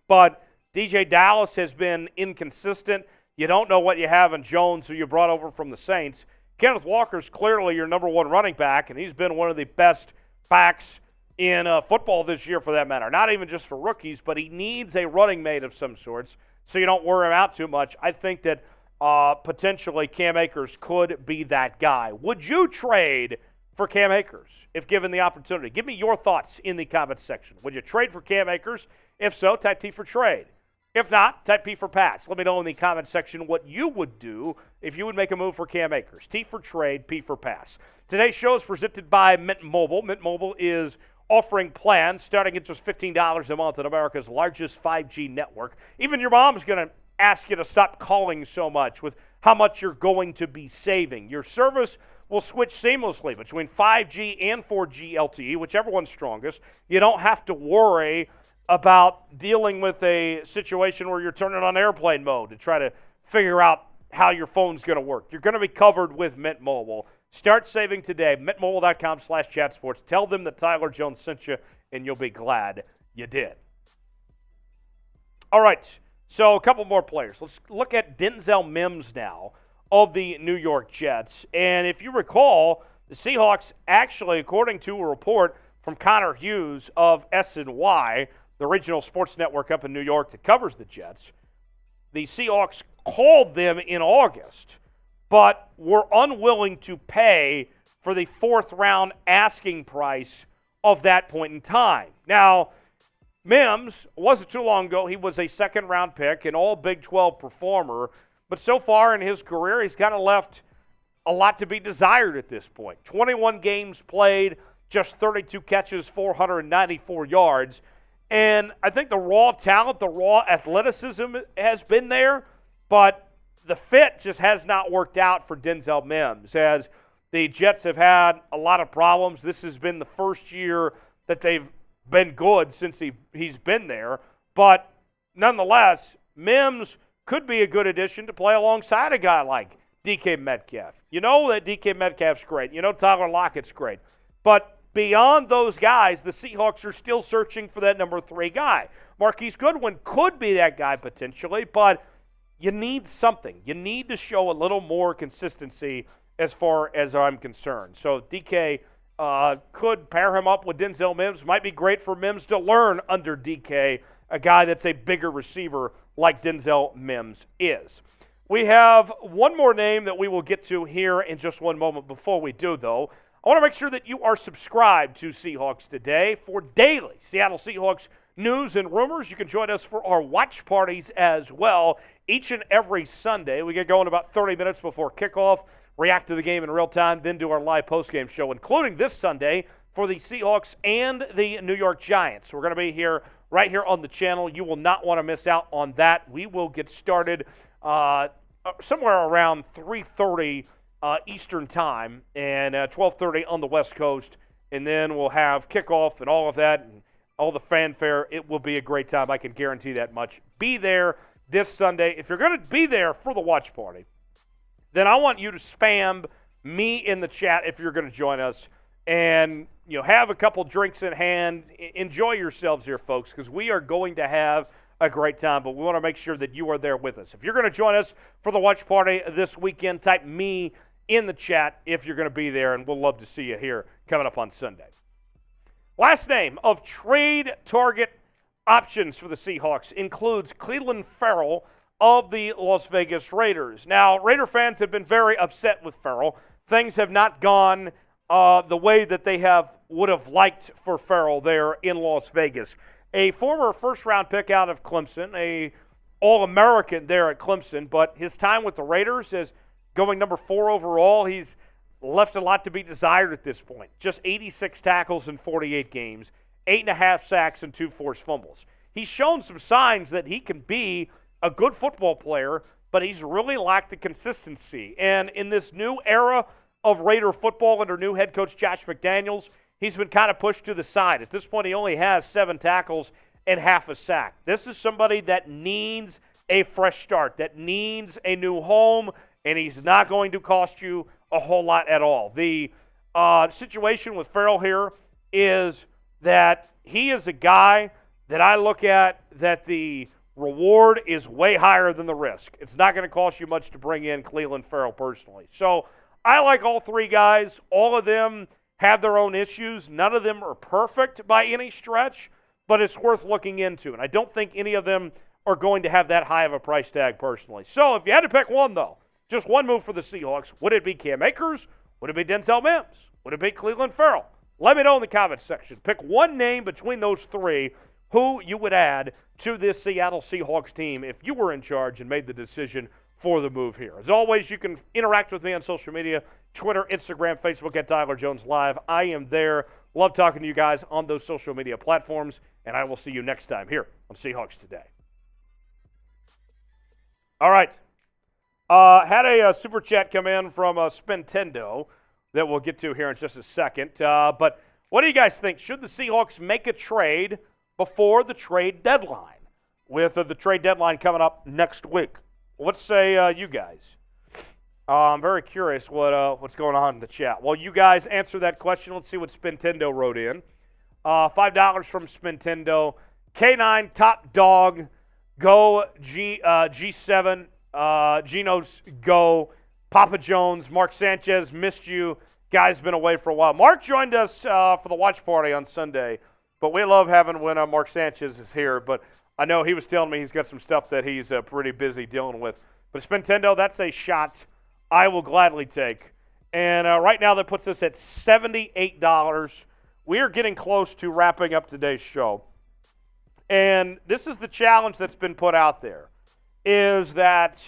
But DeeJay Dallas has been inconsistent. You don't know what you have in Jones, who you brought over from the Saints. Kenneth Walker's clearly your number 1 running back, and he's been one of the best backs in football this year for that matter. Not even just for rookies, but he needs a running mate of some sorts so you don't wear him out too much. I think that potentially Cam Akers could be that guy. Would you trade for Cam Akers if given the opportunity? Give me your thoughts in the comments section. Would you trade for Cam Akers? If so, type T for trade. If not, type P for pass. Let me know in the comment section what you would do if you would make a move for Cam Akers. T for trade, P for pass. Today's show is presented by Mint Mobile. Mint Mobile is offering plans starting at just $15 a month at America's largest 5G network. Even your mom's going to ask you to stop calling so much with how much you're going to be saving. Your service will switch seamlessly between 5G and 4G LTE, whichever one's strongest. You don't have to worry about dealing with a situation where you're turning on airplane mode to try to figure out how your phone's going to work. You're going to be covered with Mint Mobile. Start saving today. MintMobile.com/chatsports. Tell them that Tyler Jones sent you, and you'll be glad you did. All right, so a couple more players. Let's look at Denzel Mims now of the New York Jets. And if you recall, the Seahawks actually, according to a report from Connor Hughes of SNY, the regional sports network up in New York that covers the Jets, the Seahawks called them in August, but were unwilling to pay for the 4th-round asking price of that point in time. Now, Mims, wasn't too long ago, he was a 2nd-round pick, an all Big 12 performer, but so far in his career, he's kind of left a lot to be desired at this point. 21 games played, just 32 catches, 494 yards. And I think the raw talent, the raw athleticism has been there, but the fit just has not worked out for Denzel Mims, as the Jets have had a lot of problems. This has been the first year that they've been good since he's been there. But nonetheless, Mims could be a good addition to play alongside a guy like DK Metcalf. You know that DK Metcalf's great. You know Tyler Lockett's great. But beyond those guys, the Seahawks are still searching for that number 3 guy. Marquise Goodwin could be that guy potentially, but you need something. You need to show a little more consistency as far as I'm concerned. So DK could pair him up with Denzel Mims. Might be great for Mims to learn under DK, a guy that's a bigger receiver like Denzel Mims is. We have one more name that we will get to here in just one moment. Before we do, though, I want to make sure that you are subscribed to Seahawks Today for daily Seattle Seahawks news and rumors. You can join us for our watch parties as well each and every Sunday. We get going about 30 minutes before kickoff, react to the game in real time, then do our live postgame show, including this Sunday for the Seahawks and the New York Giants. We're going to be here right here on the channel. You will not want to miss out on that. We will get started somewhere around 3:30 Eastern time and 12:30 on the West Coast, and then we'll have kickoff and all of that and all the fanfare. It will be a great time. I can guarantee that much. Be there this Sunday. If you're going to be there for the watch party, then I want you to spam me in the chat if you're going to join us, and have a couple drinks in hand. Enjoy yourselves here, folks, because we are going to have a great time, but we want to make sure that you are there with us. If you're going to join us for the watch party this weekend, type me in the chat if you're going to be there, and we'll love to see you here coming up on Sunday. Last name of trade target options for the Seahawks includes Clelin Ferrell of the Las Vegas Raiders. Now, Raider fans have been very upset with Ferrell. Things have not gone the way that they would have liked for Ferrell there in Las Vegas. A former first-round pick out of Clemson, a All-American there at Clemson, but his time with the Raiders is going number 4 overall. He's left a lot to be desired at this point. Just 86 tackles in 48 games, 8.5 sacks and 2 forced fumbles. He's shown some signs that he can be a good football player, but he's really lacked the consistency. And in this new era of Raider football under new head coach Josh McDaniels, he's been kind of pushed to the side. At this point, he only has 7 tackles and half a sack. This is somebody that needs a fresh start, that needs a new home, and he's not going to cost you a whole lot at all. The situation with Ferrell here is that he is a guy that I look at that the reward is way higher than the risk. It's not going to cost you much to bring in Clelin Ferrell personally. So I like all 3 guys. All of them have their own issues. None of them are perfect by any stretch, but it's worth looking into. And I don't think any of them are going to have that high of a price tag personally. So if you had to pick one, though, just one move for the Seahawks, would it be Cam Akers? Would it be Denzel Mims? Would it be Clelin Ferrell? Let me know in the comments section. Pick one name between those 3 who you would add to this Seattle Seahawks team if you were in charge and made the decision for the move here. As always, you can interact with me on social media, Twitter, Instagram, Facebook at Tyler Jones Live. I am there. Love talking to you guys on those social media platforms, and I will see you next time here on Seahawks Today. All right. Had a super chat come in from Spintendo that we'll get to here in just a second. But what do you guys think? Should the Seahawks make a trade before the trade deadline? With the trade deadline coming up next week. What say you guys? I'm very curious what's going on in the chat. Well, you guys answer that question. Let's see what Spintendo wrote in. $5 from Spintendo. K9 top dog. Go G7. Geno's go. Papa Jones. Mark Sanchez missed you. Guy's been away for a while. Mark joined us for the watch party on Sunday, but we love having when Mark Sanchez is here. But I know he was telling me he's got some stuff that he's pretty busy dealing with. But Spintendo, that's a shot I will gladly take. And right now that puts us at $78. We are getting close to wrapping up today's show. And this is the challenge that's been put out there, is that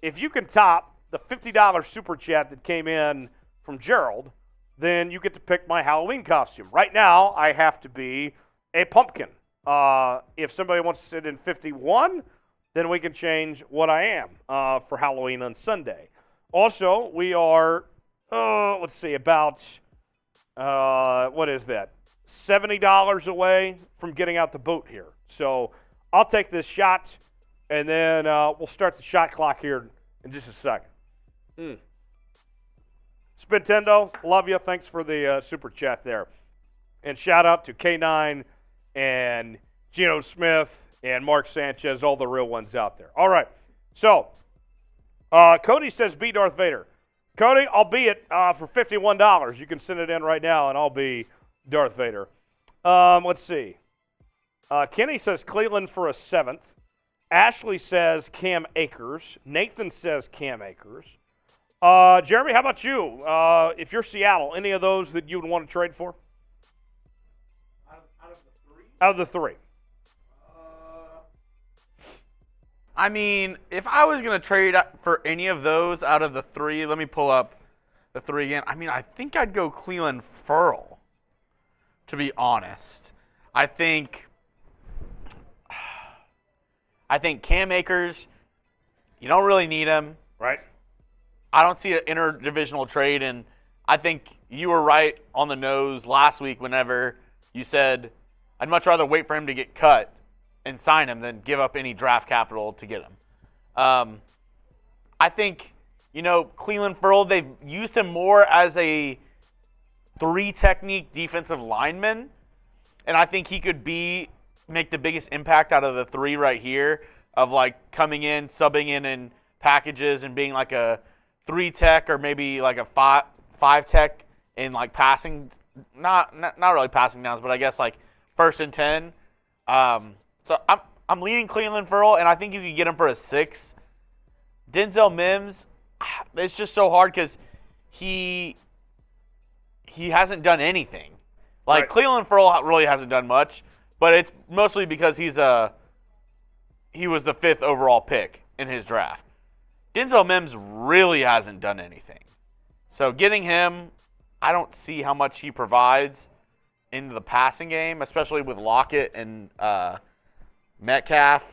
if you can top the $50 super chat that came in from Gerald, then you get to pick my Halloween costume. Right now, I have to be a pumpkin. If somebody wants to sit in 51, then we can change what I am for Halloween on Sunday. Also, we are, let's see, about, what is that, $70 away from getting out the boot here. So I'll take this shot, and then we'll start the shot clock here in just a second. Spintendo, love you. Thanks for the super chat there. And shout out to K9 and Geno Smith and Mark Sanchez, all the real ones out there. All right. So, Cody says, be Darth Vader. Cody, I'll be it for $51. You can send it in right now, and I'll be Darth Vader. Let's see. Kenny says Clelin for a 7th. Ashley says Cam Akers. Nathan says Cam Akers. Jeremy, how about you? If you're Seattle, any of those that you would want to trade for? Out of the 3? Out of the 3. I mean, if I was going to trade for any of those out of the 3, let me pull up the 3 again. I mean, I think I'd go Clelin Ferrell, to be honest. I think Cam Akers, you don't really need him. Right. I don't see an interdivisional trade, and I think you were right on the nose last week whenever you said I'd much rather wait for him to get cut and sign him than give up any draft capital to get him. I think, Clelin Ferrell, they've used him more as a 3-technique defensive lineman, and I think he could make the biggest impact out of the 3 right here of like coming in, subbing in packages and being like a 3-tech or maybe like a 5-tech in like passing, not really passing downs, but I guess like 1st and 10. So I'm leaning Clelin Ferrell, and I think you could get him for a 6. Denzel Mims, it's just so hard because he hasn't done anything. Like Right. Clelin Ferrell really hasn't done much, but it's mostly because he was the 5th overall pick in his draft. Denzel Mims really hasn't done anything. So getting him, I don't see how much he provides in the passing game, especially with Lockett and Metcalf.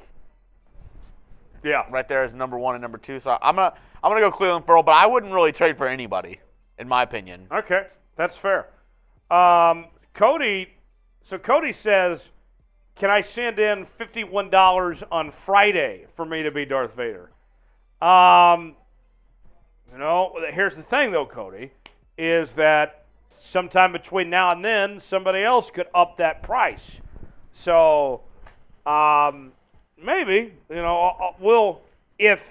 Yeah. Right there is number 1 and number 2. So I'm gonna go Clelin Ferrell, but I wouldn't really trade for anybody, in my opinion. Okay, that's fair. Cody says, can I send in $51 on Friday for me to be Darth Vader? Here's the thing, though, Cody, is that sometime between now and then, somebody else could up that price. So, maybe, if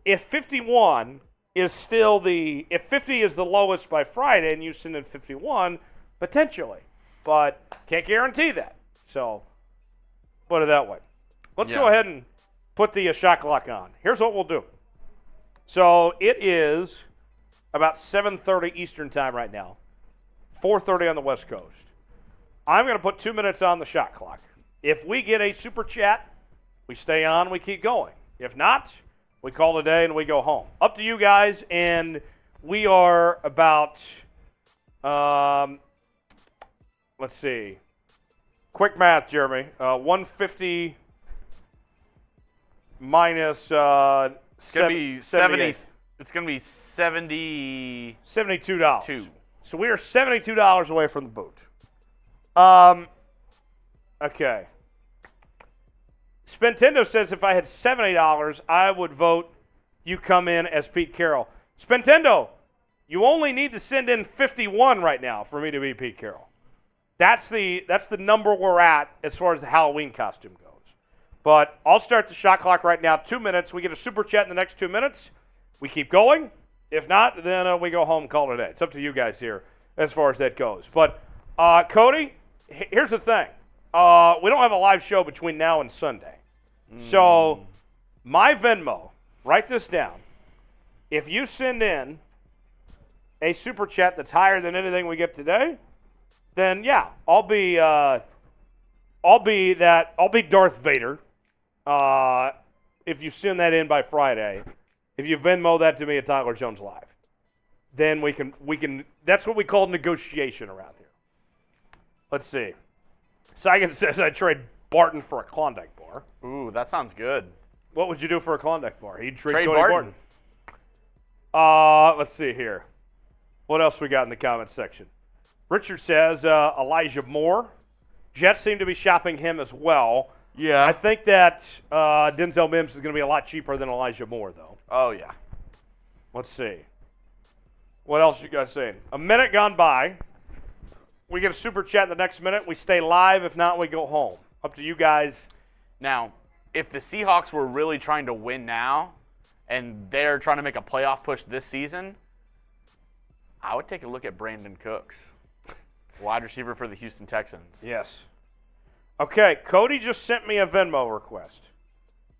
51 is still if 50 is the lowest by Friday and you send in 51, potentially. But can't guarantee that. So, put it that way. Let's go ahead and put the shot clock on. Here's what we'll do. So, it is about 7:30 Eastern time right now, 4:30 on the West Coast. I'm going to put 2 minutes on the shot clock. If we get a super chat, we stay on, we keep going. If not, we call it a day and we go home. Up to you guys, and we are about, let's see, quick math, Jeremy. 150 minus It's gonna be 70. It's gonna be $72. $72. So we are $72 away from the boot. Okay. Spentendo says if I had $70, I would vote you come in as Pete Carroll. Spentendo, you only need to send in 51 right now for me to be Pete Carroll. That's the number we're at as far as the Halloween costume goes. But I'll start the shot clock right now. 2 minutes. We get a super chat in the next 2 minutes. We keep going. If not, then we go home and call it a day. It's up to you guys here as far as that goes. But, Cody, here's the thing. We don't have a live show between now and Sunday. So my Venmo, write this down. If you send in a super chat that's higher than anything we get today, then yeah, I'll be Darth Vader. If you send that in by Friday, if you Venmo that to me at Tyler Jones Live, then we can. That's what we call negotiation around here. Let's see. Sagan says I trade Barton for a Klondike bar. Ooh, that sounds good. What would you do for a Klondike bar? He'd Trade Cody Barton. Let's see here. What else we got in the comments section? Richard says Elijah Moore. Jets seem to be shopping him as well. Yeah. I think that Denzel Mims is going to be a lot cheaper than Elijah Moore, though. Oh, yeah. Let's see. What else you guys saying? A minute gone by. We get a super chat in the next minute. We stay live. If not, we go home. Up to you guys. Now, if the Seahawks were really trying to win now and they're trying to make a playoff push this season, I would take a look at Brandon Cooks, wide receiver for the Houston Texans. Yes. Okay, Cody just sent me a Venmo request.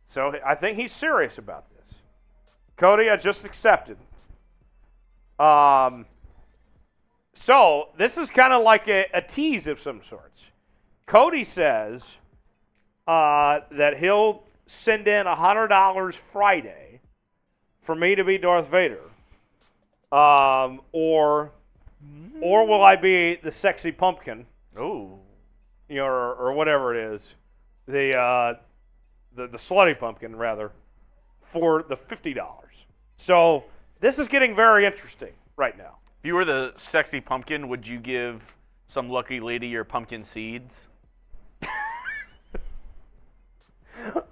So I think he's serious about this. Cody, I just accepted. So this is kind of like a tease of some sorts. Cody says that he'll send in $100 Friday for me to be Darth Vader. Or will I be the sexy pumpkin? Ooh. You know, or whatever it is, the slutty pumpkin rather, for the $50. So this is getting very interesting right now. If you were the sexy pumpkin, would you give some lucky lady your pumpkin seeds?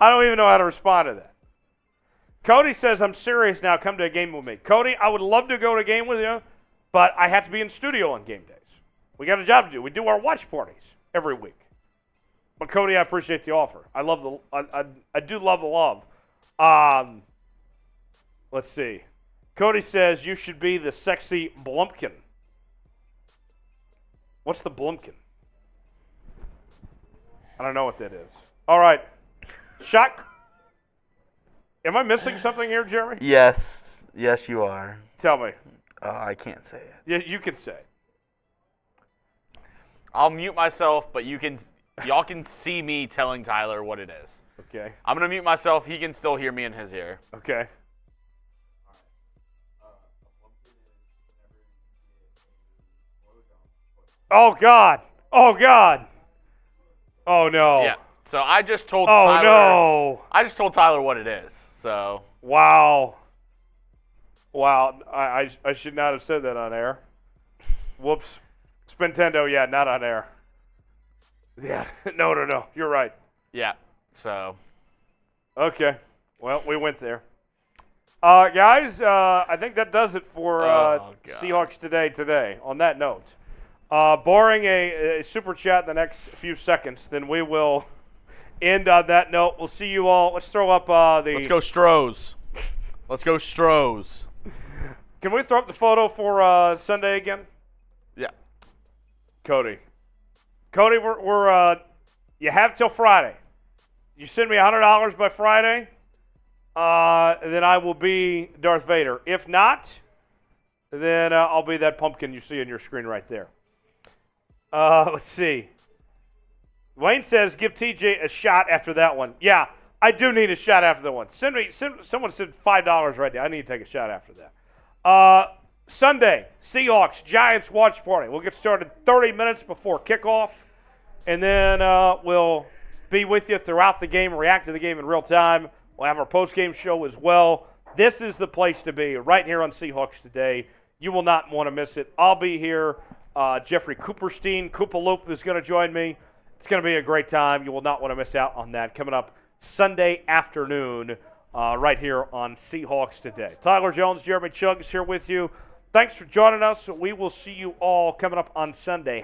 I don't even know how to respond to that. Cody says, I'm serious now. Come to a game with me. Cody, I would love to go to a game with you, but I have to be in studio on game days. We got a job to do. We do our watch parties every week. But Cody, I appreciate the offer. I do love the love. Let's see. Cody says you should be the sexy Blumpkin. What's the Blumpkin? I don't know what that is. All right. Shock. Am I missing something here, Jeremy? Yes, you are. Tell me. I can't say it. Yeah, you can say. I'll mute myself, but y'all can see me telling Tyler what it is. Okay. I'm gonna mute myself. He can still hear me in his ear. Okay. Oh God! Oh God! Oh no! Yeah. So I just told Oh Tyler. no! I just told Tyler what it is. So. Wow. Wow. I should not have said that on air. Whoops. Spintendo, yeah, not on air. Yeah. No. You're right. Yeah. So. Okay. Well, we went there. Guys, I think that does it for Seahawks today. On that note, barring a super chat in the next few seconds, then we will end on that note. We'll see you all. Let's throw up the. Let's go Stros. Let's go Stros. Can we throw up the photo for Sunday again? Yeah. Cody, we're you have till Friday. You send me $100 by Friday, then I will be Darth Vader. If not, then I'll be that pumpkin you see on your screen right there. Let's see. Wayne says, give TJ a shot after that one. Yeah, I do need a shot after that one. Someone send $5 right now. I need to take a shot after that. Sunday, Seahawks, Giants watch party. We'll get started 30 minutes before kickoff, and then we'll be with you throughout the game, react to the game in real time. We'll have our post-game show as well. This is the place to be, right here on Seahawks Today. You will not want to miss it. I'll be here. Jeffrey Cooperstein, Koopaloop, is going to join me. It's going to be a great time. You will not want to miss out on that. Coming up Sunday afternoon right here on Seahawks Today. Tyler Jones, Jeremy Chugg is here with you. Thanks for joining us. We will see you all coming up on Sunday.